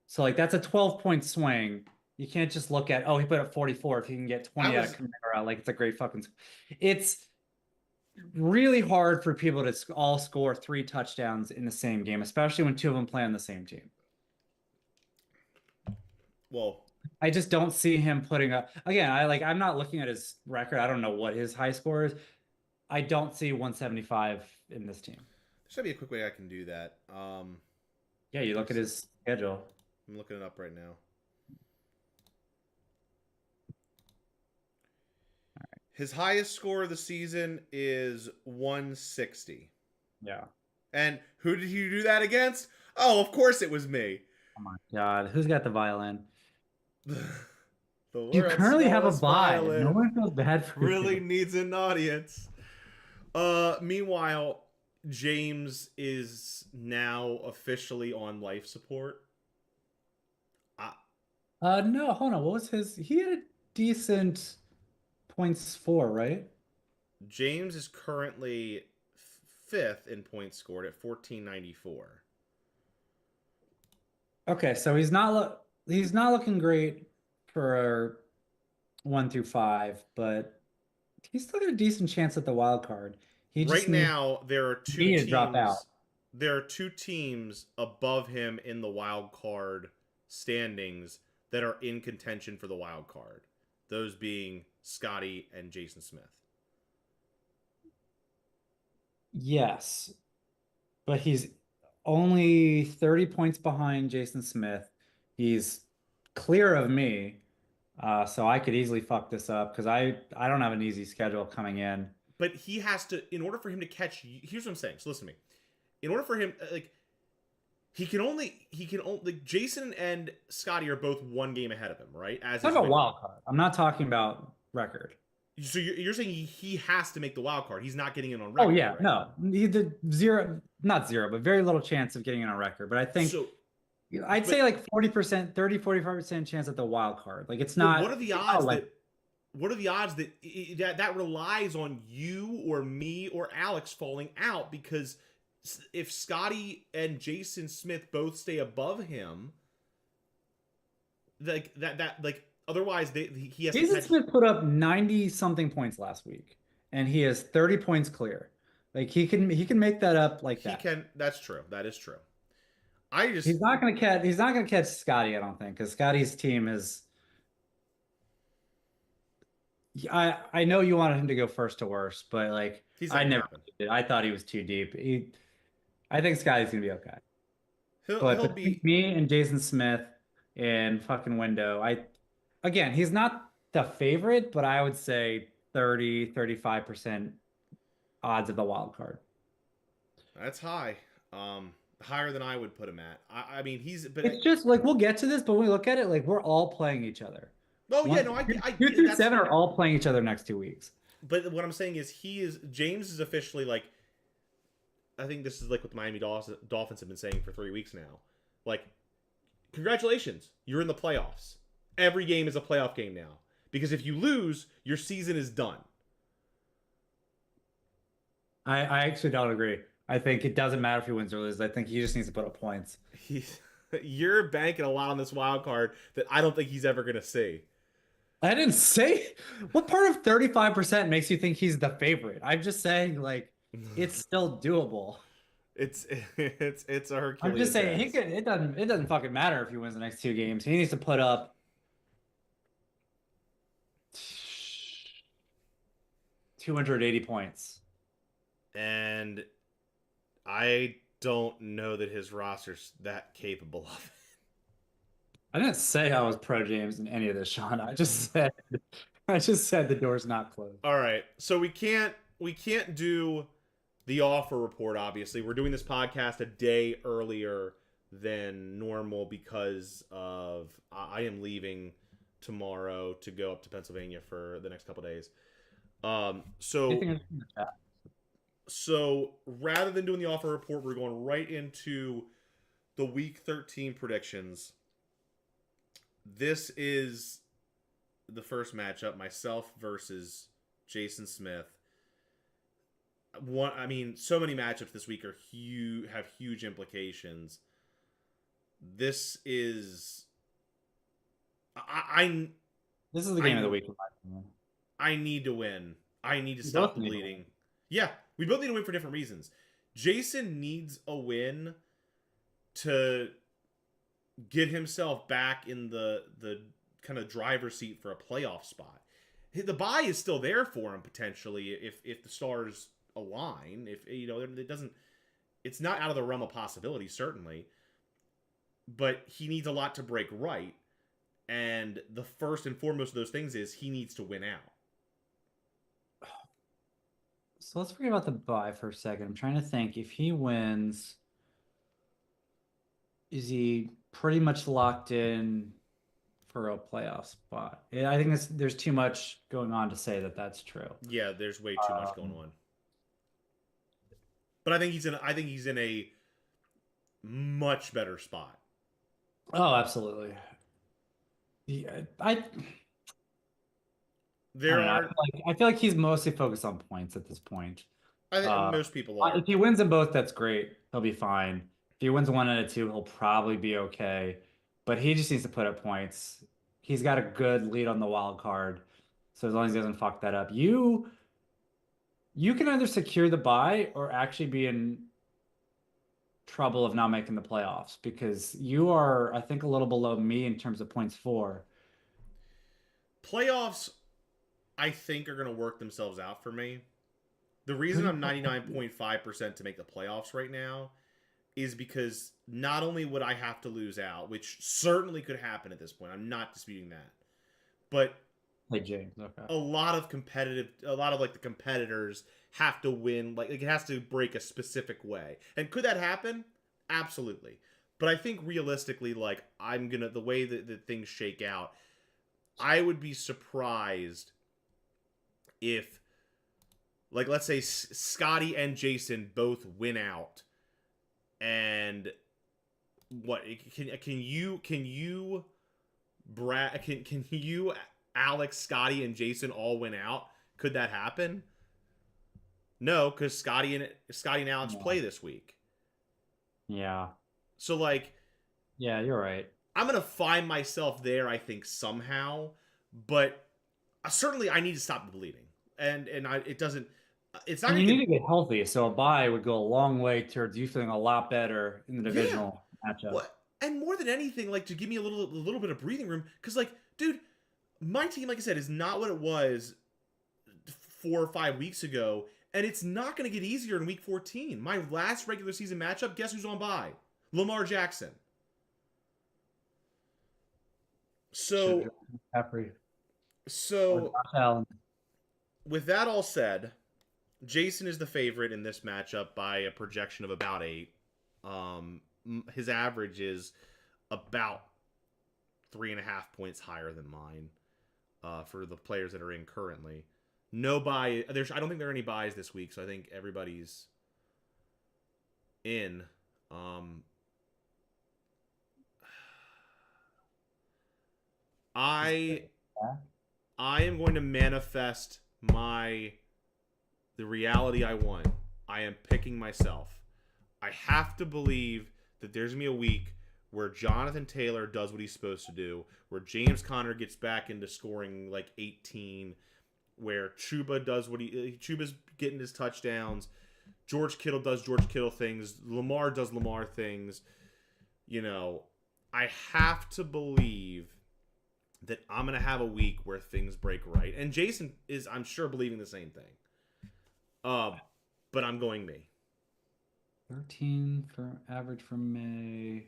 So like that's a 12-point swing. You can't just look at, oh, he put up 44 if he can get I 20 out of was Kamara. Like it's a great fucking it's really hard for people to all score 3 touchdowns in the same game, especially when two of them play on the same team. well, I just don't see him putting up again. I'm not looking at his record. I don't know what his high score is. I don't see 175 in this team. there should be a quick way I can do that. Yeah, you Let me look at see. his schedule. I'm looking it up right now. His highest score of the season is 160. Yeah. And who did he do that against? Oh, of course it was me. Oh my God. Who's got the violin? The You world's currently have a smallest bye. No violin one feels bad for really you. needs an audience. Meanwhile, James is now officially on life support. Uh, No, hold on. What was his? He had a decent points for, right? James is currently fifth in points scored at 1494. Okay, so he's not looking great for 1 through 5, but he's still got a decent chance at the wild card. He just Right now, there are two needs to drop out. teams. There are two teams above him in the wild card standings that are in contention for the wild card. Those being Scotty and Jason Smith. Yes, but he's only 30 points behind Jason Smith. He's clear of me. So I could easily fuck this up because I don't have an easy schedule coming in. But he has to, in order for him to catch. Here's what I'm saying. So listen to me. in order for him, like he can only like Jason and Scotty are both one game ahead of him, right? As I'm his talking about win. wild card. I'm not talking about record. So you're saying he has to make the wild card. He's not getting in on Oh record, yeah, right? no, he did zero, not zero, but very little chance of getting on a record. But I think So, I'd but say like 40%, 30, 45% chance at the wild card. Like but what are the it's not odds like that that relies on you or me or Alex falling out? Because if Scotty and Jason Smith both stay above him, like that like otherwise he has to Jason catch. Smith put up 90 something points last week, and he has 30 points clear. Like he can make that up like He that. can. That's true. That is true. I just He's not gonna catch Scotty, I don't think, because Scotty's team is. I know you wanted him to go first to worst, but like he's not I gonna never happen. did. I thought he was too deep. I think Scotty's gonna be okay. But He'll between be. me and Jason Smith and fucking Window, again, he's not the favorite, but I would say 30, 35% odds of the wild card. That's high. Higher than I would put him at. I mean, he's but It's just like we'll get to this, but when we look at it, like we're all playing each other. oh yeah, One, no, two through that's. seven are all playing each other next 2 weeks. But what I'm saying is James is officially like. I think this is like what the Miami Dolphins have been saying for 3 weeks now. Like, congratulations, you're in the playoffs. Every game is a playoff game now because if you lose, your season is done. I actually don't agree. I think it doesn't matter if he wins or loses. I think he just needs to put up points. He's, you're banking a lot on this wild card that I don't think he's ever gonna see. I didn't say what part of 35% makes you think he's the favorite. I'm just saying, like, it's still doable. It's a I'm just Herculean saying task. it doesn't fucking matter if he wins the next 2 games. He needs to put up 280 points. And I don't know that his roster's that capable of it. I didn't say I was pro James in any of this, Sean. I just said the door's not closed. All right, so we can't do the offer report. Obviously, we're doing this podcast a day earlier than normal because of I am leaving tomorrow to go up to Pennsylvania for the next couple days. Um, so Anything in the chat? so rather than doing the offer report, we're going right into the Week 13 predictions. This is the first matchup: myself versus Jason Smith. I mean, so many matchups this week have huge implications. This is I This is the game of the I week, in my opinion. I need to win. I need to We stop both the need to bleeding. win. Yeah, we both need to win for different reasons. Jason needs a win to get himself back in the kind of driver's seat for a playoff spot. The bye is still there for him potentially if the stars align. If it doesn't, it's not out of the realm of possibility certainly. But he needs a lot to break right, and the first and foremost of those things is he needs to win out. So let's forget about the bye for a second. I'm trying to think. If he wins, is he pretty much locked in for a playoff spot? Yeah, I think there's too much going on to say that that's true. Yeah, there's way too much going Um, on. But I think he's in a much better spot. oh, absolutely. Yeah, I There don't know. are I feel like he's mostly focused on points at this point. I think Uh, most people are. if he wins them both, that's great. He'll be fine. If he wins one out of two, he'll probably be okay. But he just needs to put up points. He's got a good lead on the wild card. So as long as he doesn't fuck that up, you can either secure the bye or actually be in trouble of not making the playoffs because you are, I think, a little below me in terms of points for. Playoffs I think are going to work themselves out for me. The reason I'm 99.5% to make the playoffs right now is because not only would I have to lose out, which certainly could happen at this point. I'm not disputing that. But Like James. Okay. A lot of like the competitors have to win, like it has to break a specific way. And could that happen? Absolutely. But I think realistically, like the way that things shake out, I would be surprised if, like, let's say Scotty and Jason both win out, and what can you Alex, Scotty, and Jason all win out? Could that happen? No, because Scotty and Alex Yeah. play this week. Yeah. So like Yeah, you're right. I'm gonna find myself there, I think, somehow, but certainly I need to stop the bleeding. And it doesn't. It's not And gonna you need get. to get healthy, so a bye would go a long way towards you feeling a lot better in the Yeah. divisional matchup. What? And more than anything, like to give me a little bit of breathing room, because like, dude, my team, like I said, is not what it was 4 or 5 weeks ago, and it's not going to get easier in week 14. My last regular season matchup, guess who's on bye? Lamar Jackson. Should So, have Jeffrey or so Josh Allen. with that all said, Jason is the favorite in this matchup by a projection of about 8. His average is about 3.5 points higher than mine for the players that are in currently. No buy. I don't think there are any buys this week, so I think everybody's in. Um, I I am going to manifest the reality I want. I am picking myself. I have to believe that there's gonna be a week where Jonathan Taylor does what he's supposed to do, where James Conner gets back into scoring like 18, where Chuba's getting his touchdowns, George Kittle does George Kittle things, Lamar does Lamar things. You know, I have to believe that I'm gonna have a week where things break right, and Jason is, I'm sure, believing the same thing. But I'm going me. 13 for average for May.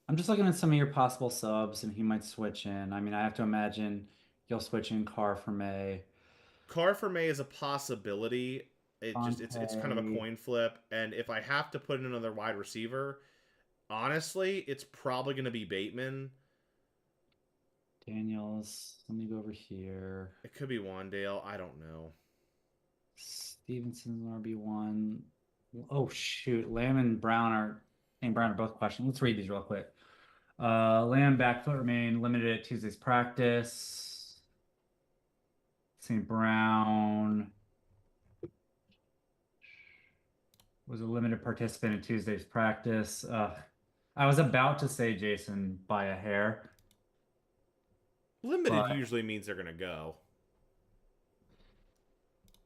I'm just looking at some of your possible subs, and he might switch in. I mean, I have to imagine you'll switch in Carr for May. Carr for May is a possibility. It's kind of a Fonte, coin flip, and if I have to put in another wide receiver, honestly, it's probably going to be Bateman. Daniels. Let me go over here. It could be Wandale. I don't know. Stevenson's an RB1. Oh shoot, Lamb and Brown are both questioned. Let's read these real quick. Lamb back foot remain limited at Tuesday's practice. St. Brown was a limited participant in Tuesday's practice. I was about to say Jason by a hair, Limited but usually means they're going to go.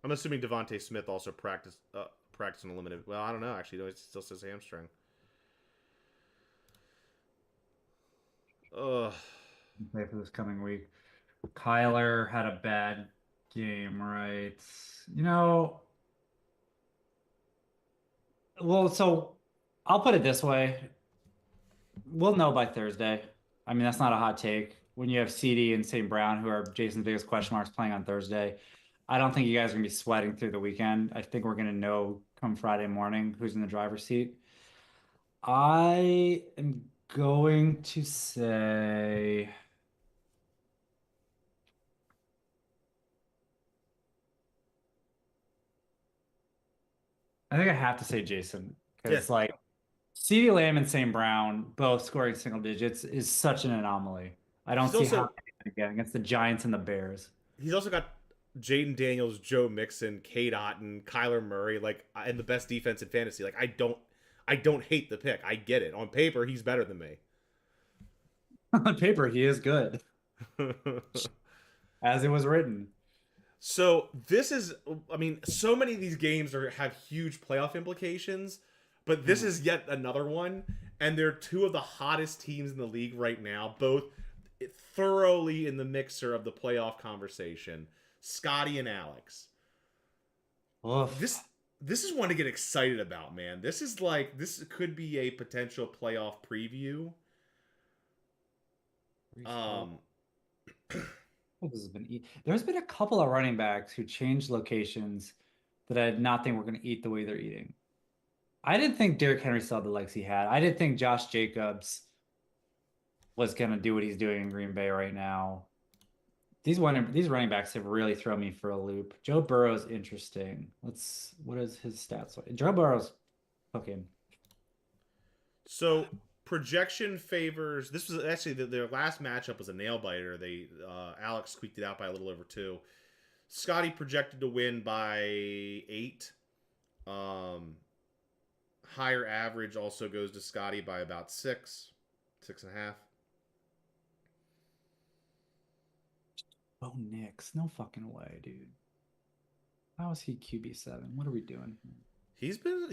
I'm assuming Devontae Smith also practicing a limited. Well, I don't know. Actually, no, it still says hamstring. Ugh. play for this coming week. Kyler had a bad game, right? You know, well, so I'll put it this way. We'll know by Thursday. I mean, that's not a hot take. When you have CD and St. Brown, who are Jason's biggest question marks, playing on Thursday, I don't think you guys are gonna be sweating through the weekend. I think we're gonna know come Friday morning who's in the driver's seat. I am going to say, I think I have to say Jason Yeah. because like CeeDee Lamb and St. Brown both scoring single digits is such an anomaly. I don't He's see how also again against the Giants and the Bears. he's also got Jaden Daniels, Joe Mixon, Kate Otten, Kyler Murray, like, and the best defense in fantasy. Like, I don't hate the pick. I get it. On paper, he's better than me. On paper, he is good, as it was written. So this is, I mean, so many of these games have huge playoff implications, but this Mm. is yet another one, and they're two of the hottest teams in the league right now, both thoroughly in the mixer of the playoff conversation. Scotty and Alex. Oof. This is one to get excited about, man. This could be a potential playoff preview. Um, This has been there's been a couple of running backs who changed locations that I did not think were going to eat the way they're eating. I didn't think Derrick Henry saw the legs he had. I didn't think Josh Jacobs was going to do what he's doing in Green Bay right now. These running backs have really thrown me for a loop. Joe Burrow's interesting. What is his stats like? Joe Burrow's okay. So projection favors. This was actually their last matchup was a nail biter. They Alex squeaked it out by a little over 2. Scotty projected to win by 8. Um, Higher average also goes to Scotty by about 6, 6.5. Oh, Knicks. No fucking way, dude. How is he QB7? What are we doing here? He's been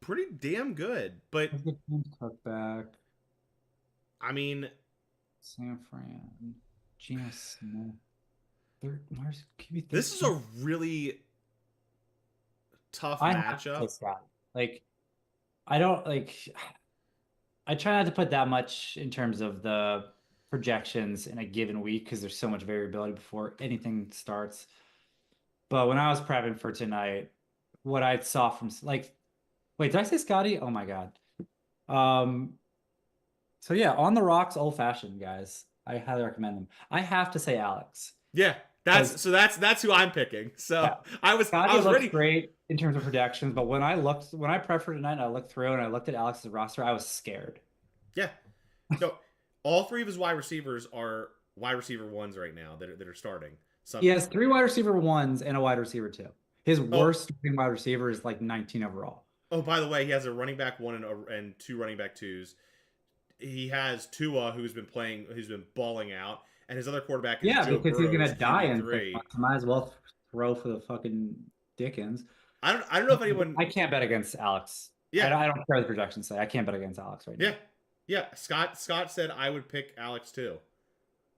pretty damn good, but Let's get James Cook back. I mean, San Fran. Geno Smith. Where's QB this is 13? a really tough I have to matchup. say Scott. Like, I don't like. I try not to put that much in terms of the projections in a given week because there's so much variability before anything starts. But when I was prepping for tonight, what I saw from like, wait, did I say Scotty? Oh my God. Um, so yeah, on the rocks, old fashioned guys. I highly recommend them. I have to say Alex Yeah, because that's who I'm picking. So yeah, I Scotty was looks ready. great in terms of projections, but when I prepped for tonight and I looked through and I looked at Alex's roster, I was scared. Yeah, no, all 3 of his wide receivers are wide receiver ones right now that are starting He somehow. has three wide receiver ones and a wide receiver two. His Oh, worst wide receiver is like 19 overall. oh, by the way, he has a running back 1 and 2 running back 2s. He has Tua, who's been balling out, and his other quarterback is Yeah, Joe because he's Burrow, gonna who's die QB in 6 months. 3. Might as well throw for the fucking Dickens. I don't know if anyone. I can't bet against Alex. Yeah, I don't care what the projections say. I can't bet against Alex right yeah, now. yeah. Scott said I would pick Alex too.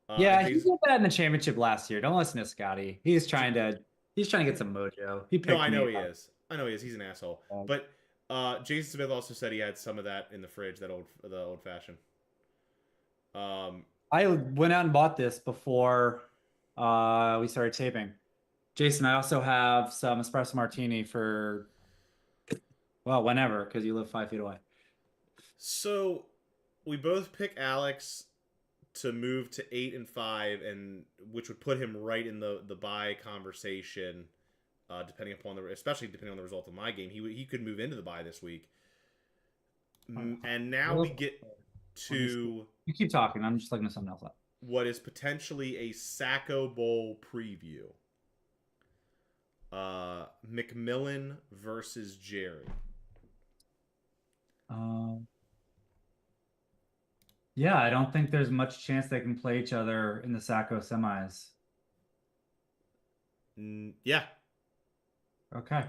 And Yeah, he Jason. did that in the championship last year. Don't listen to Scotty. He's trying to get some mojo. He No, picked I me know he up. is. I know he is. He's an asshole. But Jason Smith also said he had some of that in the fridge, the old fashioned. Um, I went out and bought this before we started taping. Jason, I also have some espresso martini for well, whenever, because you live 5 feet away. so we both pick Alex to move to 8 and 5, and which would put him right in the bye conversation. Depending upon especially depending on the result of my game, he could move into the bye this week. And now we get to You keep talking. I'm just looking at something else up. what is potentially a Sacco Bowl preview. McMillan versus Jerry. Um, yeah, I don't think there's much chance they can play each other in the Sacco semis. Yeah. Okay,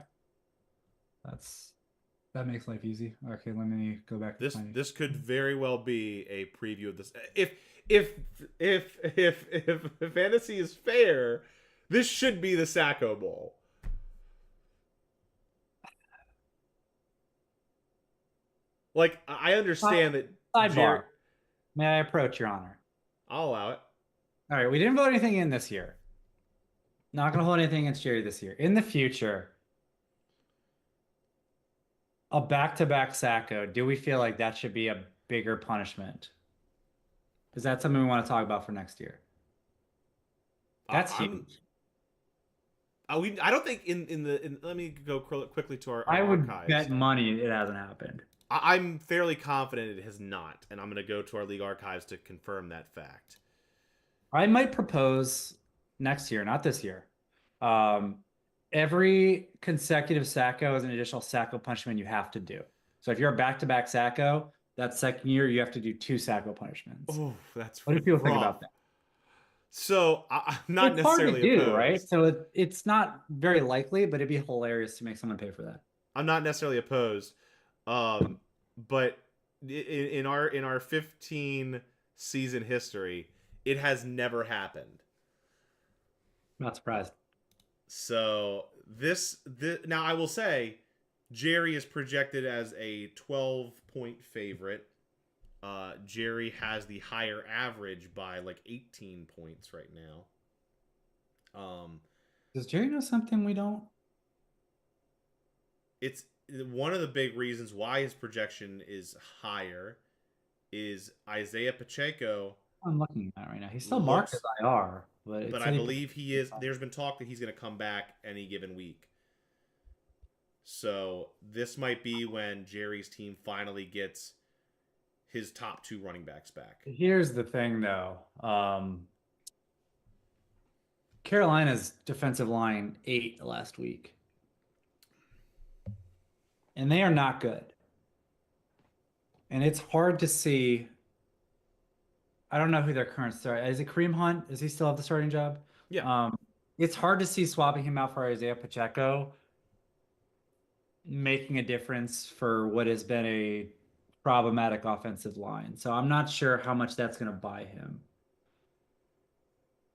that makes life easy. Okay, let me go back to planning. This could very well be a preview of this. If fantasy is fair, this should be the Sacco Bowl. Like I understand that Sidebar. May I approach, Your Honor? I'll allow it. All right, we didn't vote anything in this year. Not gonna hold anything against Jerry this year. In the future, a back-to-back Sacco, do we feel like that should be a bigger punishment? Is that something we want to talk about for next year? That's huge. I don't think let me go quickly to our I would archives. bet money it hasn't happened. I'm fairly confident it has not, and I'm going to go to our league archives to confirm that fact. I might propose next year, not this year. Every consecutive Sacco is an additional Sacco punishment you have to do. So if you're a back-to-back Sacco, that second year you have to do 2 Sacco punishments. Oh, that's what do people think rough. about that? So I'm not It's hard to necessarily do, opposed. right? So it's not very likely, but it'd be hilarious to make someone pay for that. I'm not necessarily opposed, but in our 15 season history, it has never happened. Not surprised. So this now I will say, Jerry is projected as a 12-point favorite. Jerry has the higher average by like 18 points right now. Um, Does Jerry know something we don't? it's one of the big reasons why his projection is higher is Isaiah Pacheco I'm looking at right now. He's still marked as looks, IR, but it but I said he. believe he is. There's been talk that he's going to come back any given week. So this might be when Jerry's team finally gets his top two running backs back. Here's the thing, though. Carolina's defensive line ate last week, and they are not good. And it's hard to see. I don't know who their current start is. It Kareem Hunt? Does he still have the starting job? Yeah. Um, it's hard to see swapping him out for Isaiah Pacheco making a difference for what has been a problematic offensive line. So I'm not sure how much that's going to buy him.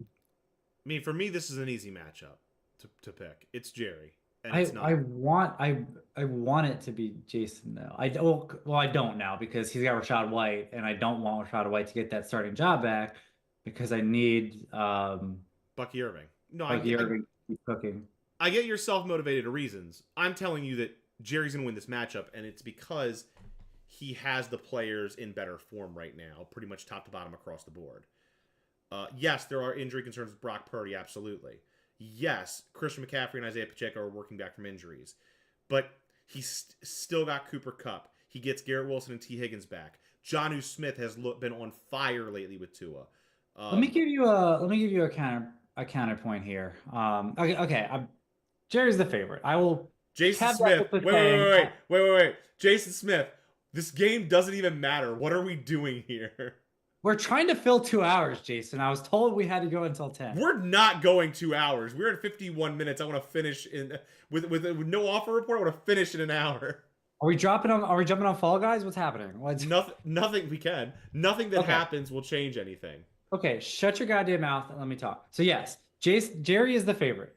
I mean, for me, this is an easy matchup to pick. It's Jerry, and I it's I not. want I I want it to be Jason though. I don't well I don't now because he's got Rashad White and I don't want Rashad White to get that starting job back because I need Bucky Irving. No, Bucky Irving to keep cooking. I get your self motivated reasons. I'm telling you that Jerry's going to win this matchup, and it's because he has the players in better form right now, pretty much top to bottom across the board. Yes, there are injury concerns with Brock Purdy, absolutely. Yes, Christian McCaffrey and Isaiah Pacheco are working back from injuries. But he's still got Cooper Kupp. He gets Garrett Wilson and T. Higgins back. Jonnu Smith has been on fire lately with Tua. Let me give you a counterpoint here. Okay, Jerry's the favorite. I will Jason caveat Smith. this with Wait, wait, saying wait, wait, wait, wait, wait. Jason Smith. This game doesn't even matter. What are we doing here? we're trying to fill 2 hours, Jason. I was told we had to go until 10. We're not going 2 hours. We're at 51 minutes. I want to finish in with no offer report. I want to finish in an hour. Are we jumping on Fall Guys? What's happening? Nothing we can. Nothing that Okay. happens will change anything. Okay, shut your goddamn mouth and let me talk. So yes, Jerry is the favorite.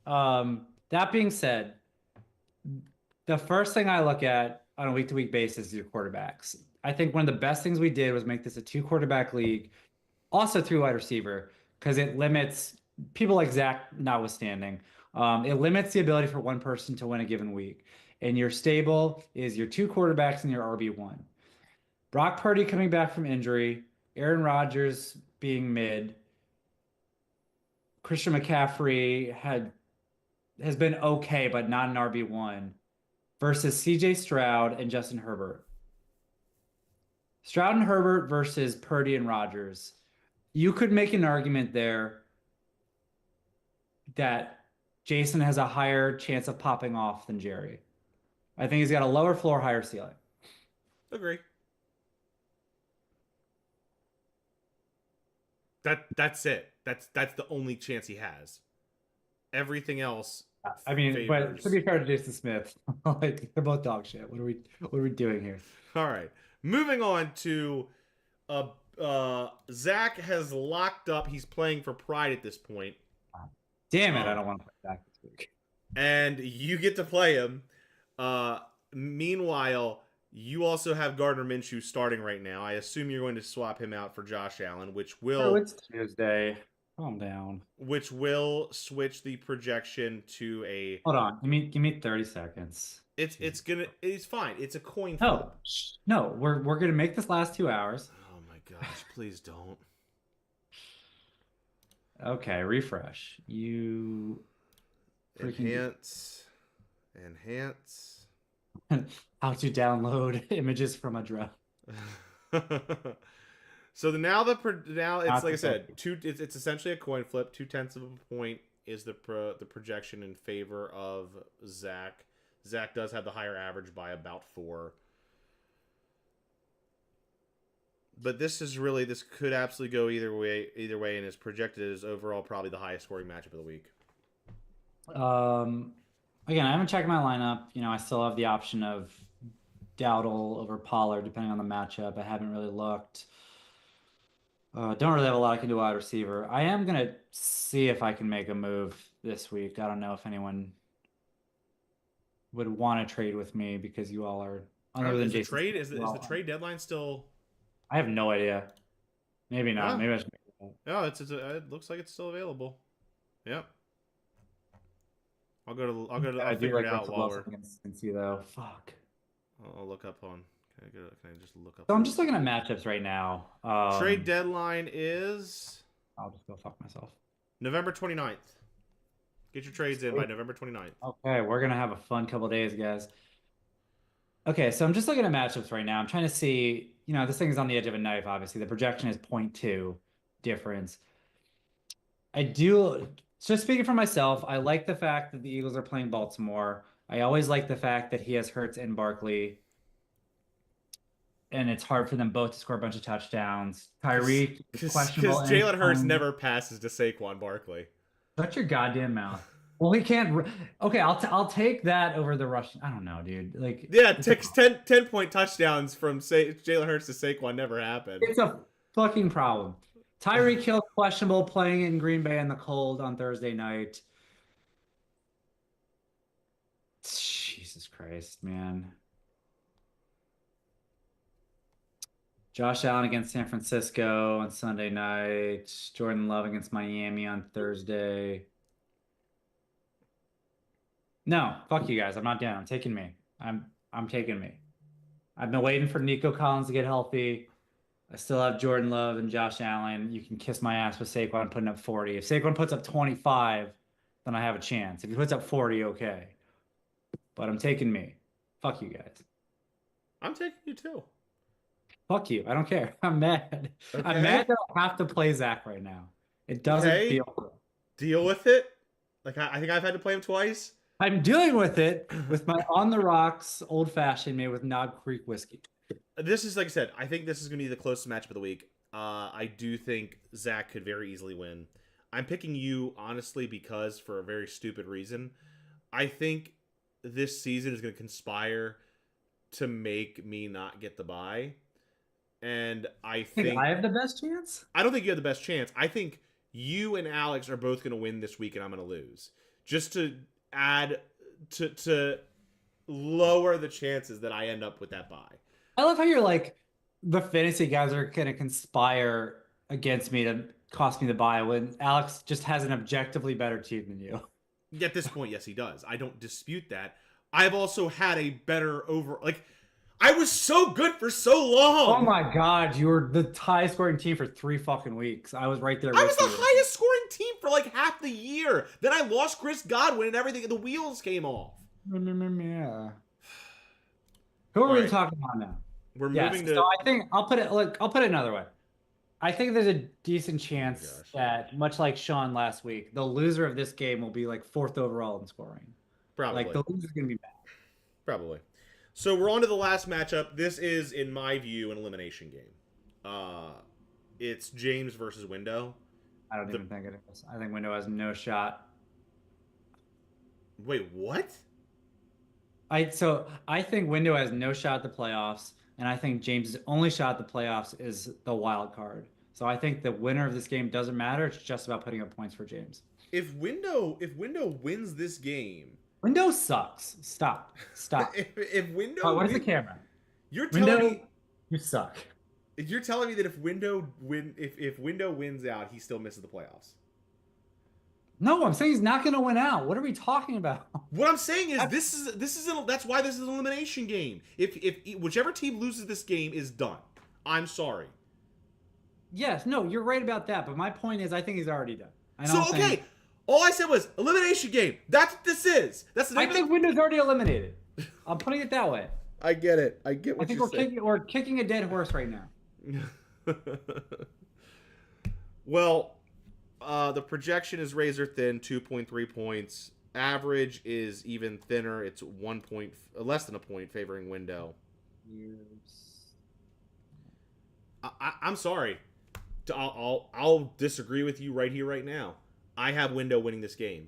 That being said, the first thing I look at on a week-to-week basis is your quarterbacks. I think one of the best things we did was make this a two-quarterback league, also through wide receiver, because it limits people like Zach notwithstanding. It limits the ability for one person to win a given week. And your stable is your two quarterbacks and your RB1. Brock Purdy coming back from injury, Aaron Rodgers being mid, Christian McCaffrey has been okay, but not an RB1, versus CJ Stroud and Justin Herbert. Stroud and Herbert versus Purdy and Rodgers. You could make an argument there that Jason has a higher chance of popping off than Jerry. I think he's got a lower floor, higher ceiling. Agree. That's it. That's the only chance he has. Everything else I mean, but to favors. be fair to Jason Smith, like they're both dog shit. What are we doing here? All right. Moving on to Zach has locked up. He's playing for Pride at this point. Damn it, I don't want to play back this week. And you get to play him. Meanwhile, you also have Gardner Minshew starting right now. I assume you're going to swap him out for Josh Allen, Oh, it's Tuesday. Calm down. which will switch the projection to a. Hold on. Give me 30 seconds. It's fine. It's a coin flip. No, no, we're gonna make this last 2 hours. Oh my gosh! Please don't. Okay, refresh. You Enhance. how to download images from a drone. So now it's Not like I the said, focus. it's essentially a coin flip. 0.2 of a point is the projection in favor of Zach. Zach does have the higher average by about 4. But this could absolutely go either way, and is projected as overall probably the highest scoring matchup of the week. Again, I haven't checked my lineup. You know, I still have the option of Dowdle over Pollard, depending on the matchup. I haven't really looked. Don't really have a lot I can do wide receiver. I am gonna see if I can make a move this week. I don't know if anyone would want to trade with me because you all are other than Is the Jason trade Smith. is the trade deadline still? I have no idea. Maybe not. Oh, Maybe I should make it up. oh, it looks like it's still available. Yep. I'll I do figure it like out Russell while Wilson we're. against Cincy though. Fuck. I'll look up on. Can I just look up So I'm just this? looking at matchups right now. Trade deadline is I'll just go fuck myself. November 29th. Get your trades in by November 29th. Okay, we're gonna have a fun couple days, guys. Okay, so I'm just looking at matchups right now. I'm trying to see, this thing is on the edge of a knife, obviously. The projection is 0.2 difference. I do, just speaking for myself, I like the fact that the Eagles are playing Baltimore. I always like the fact that he has Hurts and Barkley, and it's hard for them both to score a bunch of touchdowns. Tyreek is questionable Jalen Hurts anytime. never passes to Saquon Barkley. Shut your goddamn mouth. Well, he can't. Okay, I'll take that over the rush. I don't know, dude. Like, Yeah, 10-point touchdowns from Jalen Hurts to Saquon never happened. it's a fucking problem. Tyreek Hill questionable playing in Green Bay in the cold on Thursday night. Jesus Christ, man. Josh Allen against San Francisco on Sunday night. Jordan Love against Miami on Thursday. No, fuck you guys. I'm not down. I'm taking me. I'm taking me. I've been waiting for Nico Collins to get healthy. I still have Jordan Love and Josh Allen. You can kiss my ass with Saquon putting up 40. If Saquon puts up 25, then I have a chance. If he puts up 40, okay. But I'm taking me. Fuck you guys. I'm taking you too. Fuck you. I don't care. I'm mad. Okay. I'm mad that I have to play Zach right now. It doesn't feel good. Deal with it. Like I think I've had to play him twice. I'm dealing with it with my on the rocks old fashioned made with Knob Creek whiskey. This is, like I said, I think this is going to be the closest matchup of the week. I do think Zach could very easily win. I'm picking you, honestly, because for a very stupid reason. I think this season is going to conspire to make me not get the bye. And I think I have the best chance? I don't think you have the best chance. I think you and Alex are both going to win this week and I'm going to lose. Just to add, to lower the chances that I end up with that bye. I love how you're like, the fantasy guys are going to conspire against me to cost me the bye when Alex just has an objectively better team than you. At this point, yes, he does. I don't dispute that. I've also had a better I was so good for so long. Oh my God, you were the highest scoring team for 3 fucking weeks. I was right there I with was the you. highest scoring team for like half the year. Then I lost Chris Godwin and everything. The wheels came off. Yeah. Who are we talking about now? We're moving to. So I think I'll put it another way. I think there's a decent chance that, much like Sean last week, the loser of this game will be like 4th overall in scoring. Probably. Like the loser's gonna be bad. Probably. So we're on to the last matchup. This is, in my view, an elimination game. It's James versus Window. I don't even think it is. I think Window has no shot. Wait, what? I think Window has no shot at the playoffs, and I think James's only shot at the playoffs is the wild card. So I think the winner of this game doesn't matter. It's just about putting up points for James. If Window wins this game, Window sucks. Stop. if Window, oh, where's the camera? You're telling me you suck. You're telling me that if Window wins out, he still misses the playoffs. No, I'm saying he's not going to win out. What are we talking about? What I'm saying is that's why this is an elimination game. If whichever team loses this game is done. I'm sorry. Yes, no, you're right about that. But my point is, I think he's already done. Okay. All I said was elimination game. That's what this is. I think Window's already eliminated. I'm putting it that way. I get it. I get what you're saying. We're kicking a dead horse right now. Well, the projection is razor thin, 2.3 points. Average is even thinner. It's 1 point, less than a point, favoring Window. I'm sorry. I'll disagree with you right here, right now. I have Window winning this game.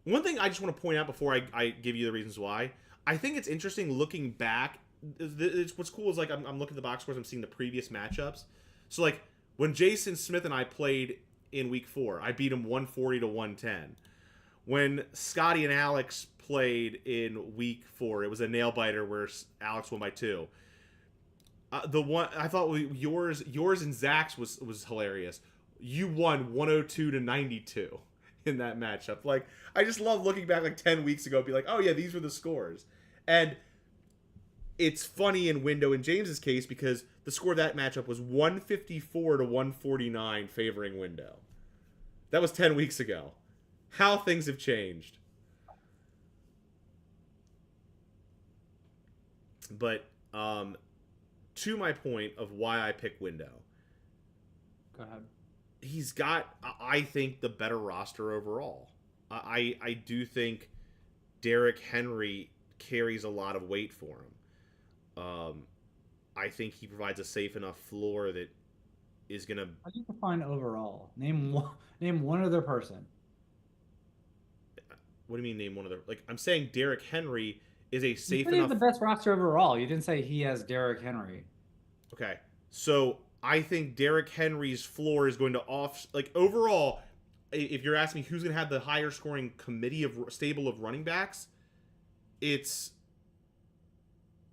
One thing I just want to point out before I give you the reasons why. I think it's interesting looking back. What's cool is, like, I'm looking at the box scores. I'm seeing the previous matchups. So, like, when Jason Smith and I played in week 4, I beat him 140 to 110. When Scotty and Alex played in week 4, it was a nail biter where Alex won by 2. The one I thought yours and Zach's was hilarious. You won 102-92 in that matchup. Like, I just love looking back like 10 weeks ago and be like, oh yeah, these were the scores. And it's funny in Window in James's case because the score of that matchup was 154-149 favoring Window. That was 10 weeks ago. How things have changed. But to my point of why I pick Window, Go ahead. he's got, I think, the better roster overall. I do think Derrick Henry carries a lot of weight for him. I think he provides a safe enough floor that is gonna. How do you define overall? Name one other person. What do you mean name one of the? Like, I'm saying Derrick Henry is a You safe said he has enough. the best roster overall. You didn't say he has Derrick Henry. Okay, so I think Derrick Henry's floor is going to off like overall. If you're asking me who's going to have the higher scoring committee of stable of running backs, it's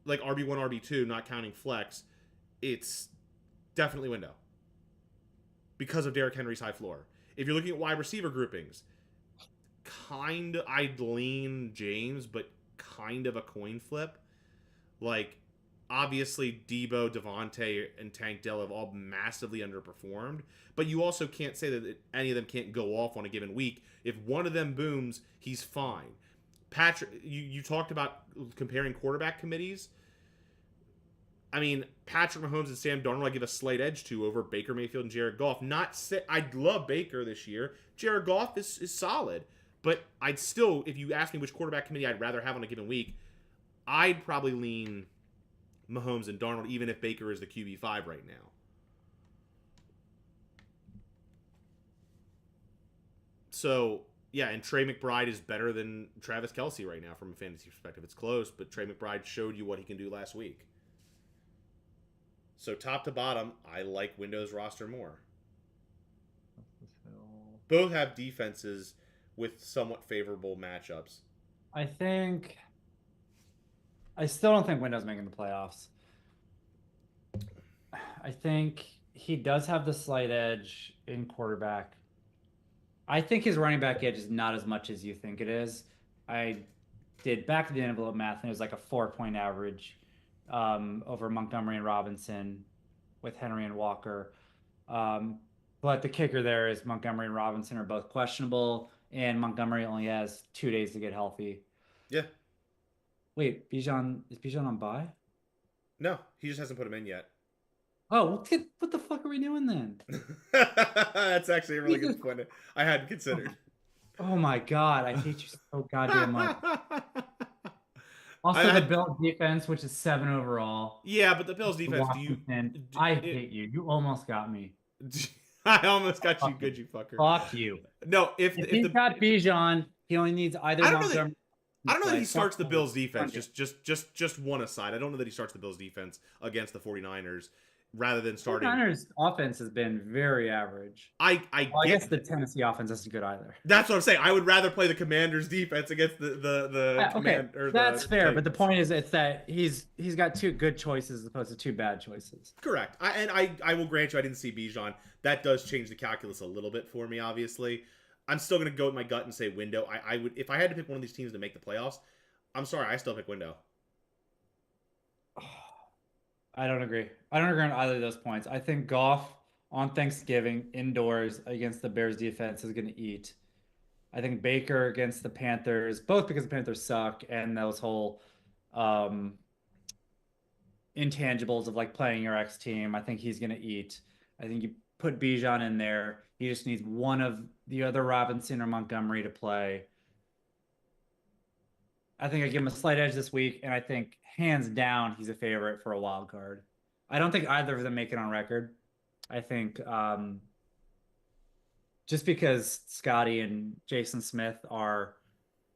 like RB1, RB2, not counting flex. It's definitely Window because of Derrick Henry's high floor. If you're looking at wide receiver groupings, I'd lean James, but kind of a coin flip. Like, obviously Debo, Devontae, and Tank Dell have all massively underperformed, but you also can't say that any of them can't go off on a given week. If one of them booms, he's fine. Patrick, you talked about comparing quarterback committees. I mean, Patrick Mahomes and Sam Darnold I give a slight edge to over Baker Mayfield and Jared Goff. Not say I'd love Baker this year. Jared Goff is solid, but I'd still, if you ask me which quarterback committee I'd rather have on a given week, I'd probably lean Mahomes and Darnold, even if Baker is the QB5 right now. So, yeah, and Trey McBride is better than Travis Kelce right now from a fantasy perspective. It's close, but Trey McBride showed you what he can do last week. So, top to bottom, I like Windows roster more. Both have defenses with somewhat favorable matchups. I think I still don't think Windows making the playoffs. I think he does have the slight edge in quarterback. I think his running back edge is not as much as you think it is. I did back of the envelope math, and it was like a 4 point average over Montgomery and Robinson with Henry and Walker. Um, but the kicker there is Montgomery and Robinson are both questionable, and Montgomery only has 2 days to get healthy. Yeah. Wait, Bijan is Bijan on bye? No, he just hasn't put him in yet. Oh, what the fuck are we doing then? That's actually a really Jesus. good point. I hadn't considered. Oh my God, I hate you so goddamn much. Also, I the had, Bills defense, which is 7 overall. yeah, but the Bills defense. Washington. Do I hate you. You almost got me. I almost got you, Fuck good you fucker. Fuck you. No, If he's got Bijan, he only needs either I don't know that Montgomery. I don't know that he starts the Fuck Bills defense. you. Just one aside. I don't know that he starts the Bills defense against the 49ers rather than starting. 49ers offense has been very average. I Well, I get guess the Tennessee offense isn't good either. that's what I'm saying. I would rather play the Commanders defense against the Okay, command or that's the fair, but the Titans. point is it's that he's got 2 good choices as opposed to 2 bad choices. Correct. I will grant you I didn't see Bijan. That does change the calculus a little bit for me, obviously. I'm still gonna go with my gut and say Window. I would, if I had to pick one of these teams to make the playoffs, I'm sorry, I still pick Window. I don't agree. I don't agree on either of those points. I think Goff on Thanksgiving indoors against the Bears defense is going to eat. I think Baker against the Panthers, both because the Panthers suck and those whole um, intangibles of like playing your ex team. I think he's going to eat. I think you put Bijan in there. He just needs one of the other Robinson or Montgomery to play. I think I give him a slight edge this week, and I think hands down he's a favorite for a wild card. I don't think either of them make it on record. I think just because Scotty and Jason Smith are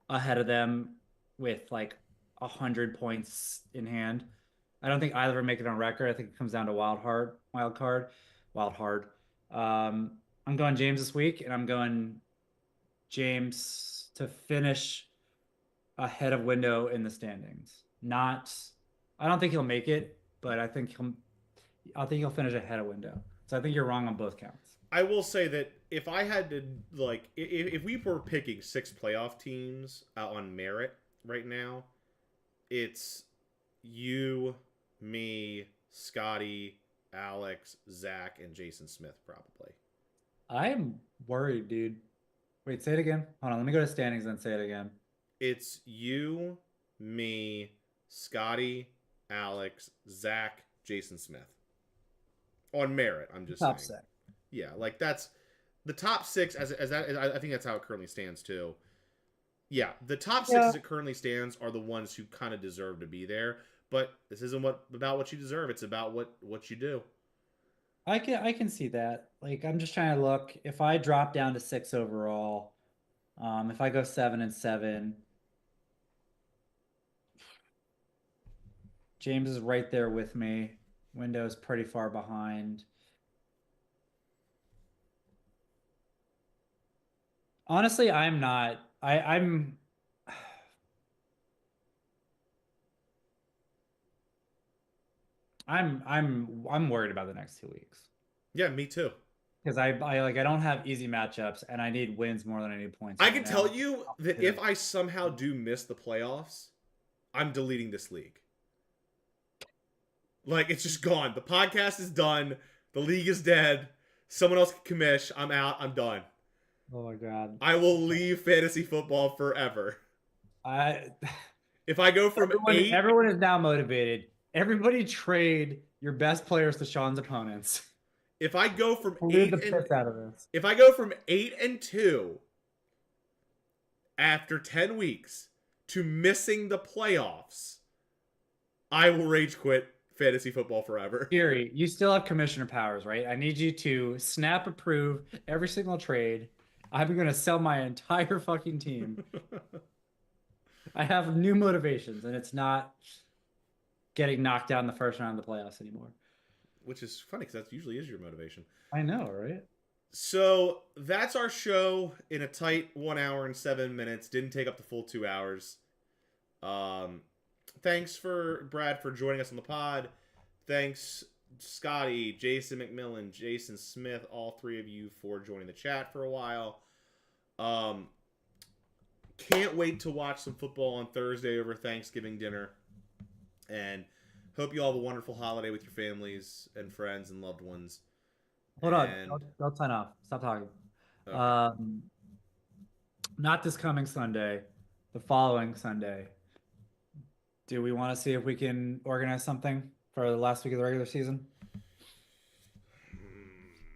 ahead of them with like 100 points in hand, I don't think either of them make it on record. I think it comes down to wild card. I'm going James this week, and I'm going James to finish ahead of Window in the standings. Not, I don't think he'll make it, but I think he'll finish ahead of Window. So I think you're wrong on both counts. I will say that if I had to, like, if we were picking 6 playoff teams on merit right now, it's you, me, Scotty, Alex, Zach, and Jason Smith probably. I'm worried, dude. Wait, say it again. Hold on, let me go to standings and say it again. It's you, me, Scotty, Alex, Zach, Jason Smith. On merit, I'm just Top saying. six. Yeah, like that's the top 6 as that. I think that's how it currently stands too. Yeah, the top 6 Yeah, as it currently stands are the ones who kind of deserve to be there. But this isn't about what you deserve. It's about what you do. I can see that. Like I'm just trying to look. If I drop down to 6 overall, if I go 7-7, James is right there with me. Window's pretty far behind. Honestly, I'm not. I'm worried about the next 2 weeks Yeah, me too. because I don't have easy matchups and I need wins more than I need points I right can tell now. you that if I somehow do miss the playoffs, I'm deleting this league. Like it's just gone. The podcast is done. The league is dead. Someone else can commish. I'm out. I'm done. Oh my God. I will leave fantasy football forever. I If I go from everyone 8, everyone is now motivated. Everybody trade your best players to Sean's opponents. if I go from Leave 8 the and piss out of this. if I go from 8-2 after 10 weeks to missing the playoffs, I will rage quit fantasy football forever. Gary, you still have commissioner powers, right? I need you to snap approve every single trade. I'm going to sell my entire fucking team. I have new motivations, and it's not getting knocked out in the first round of the playoffs anymore. Which is funny because that usually is your motivation. I know, right? So that's our show in a tight 1 hour and 7 minutes. Didn't take up the full 2 hours. Thanks for Brad for joining us on the pod. Thanks Scotty, Jason McMillan, Jason Smith, all 3 of you for joining the chat for a while. Can't wait to watch some football on Thursday over Thanksgiving dinner. And hope you all have a wonderful holiday with your families and friends and loved ones. Hold on. And Don't sign off. Stop talking. okay. Not this coming Sunday, the following Sunday. Do we want to see if we can organize something for the last week of the regular season?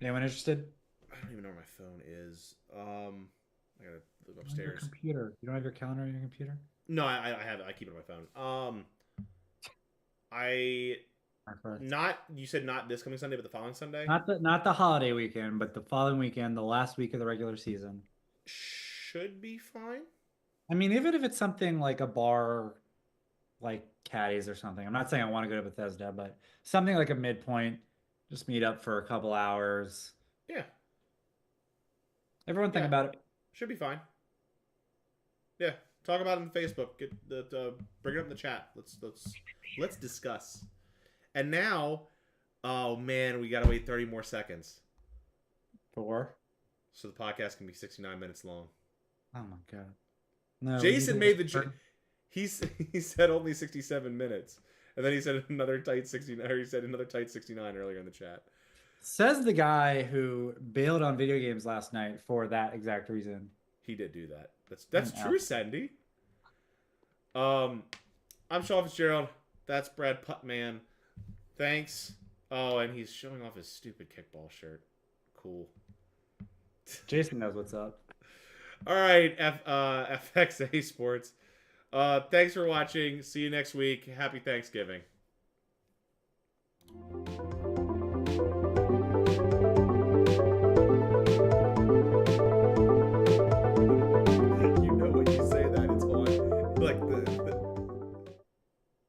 Anyone interested? I don't even know where my phone is. I gotta look On your upstairs. computer. You don't have your calendar on your computer? No, I have it. I keep it on my phone. You said not this coming Sunday, but the following Sunday? Not the holiday weekend, but the following weekend, the last week of the regular season. Should be fine. I mean, even if it's something like a bar like Caddies or something. I'm not saying I want to go to Bethesda, but something like a midpoint, just meet up for a couple hours. Yeah. Everyone think about it. Should be fine. Yeah. Talk about it on Facebook. Get the bring it up in the chat. Let's discuss. And now, oh man, we gotta wait 30 more seconds. For? So the podcast can be 69 minutes long. Oh my God. No. Jason made the he said only 67 minutes. And then he said another tight 69 or he said another tight 69 earlier in the chat. Says the guy who bailed on video games last night for that exact reason. He did do that. That's true, Sandy. I'm Sean Fitzgerald. That's Brad Putman. Thanks. Oh, and he's showing off his stupid kickball shirt. Cool. Jason knows what's up. All right, FXA Sports. Thanks for watching. See you next week. Happy Thanksgiving.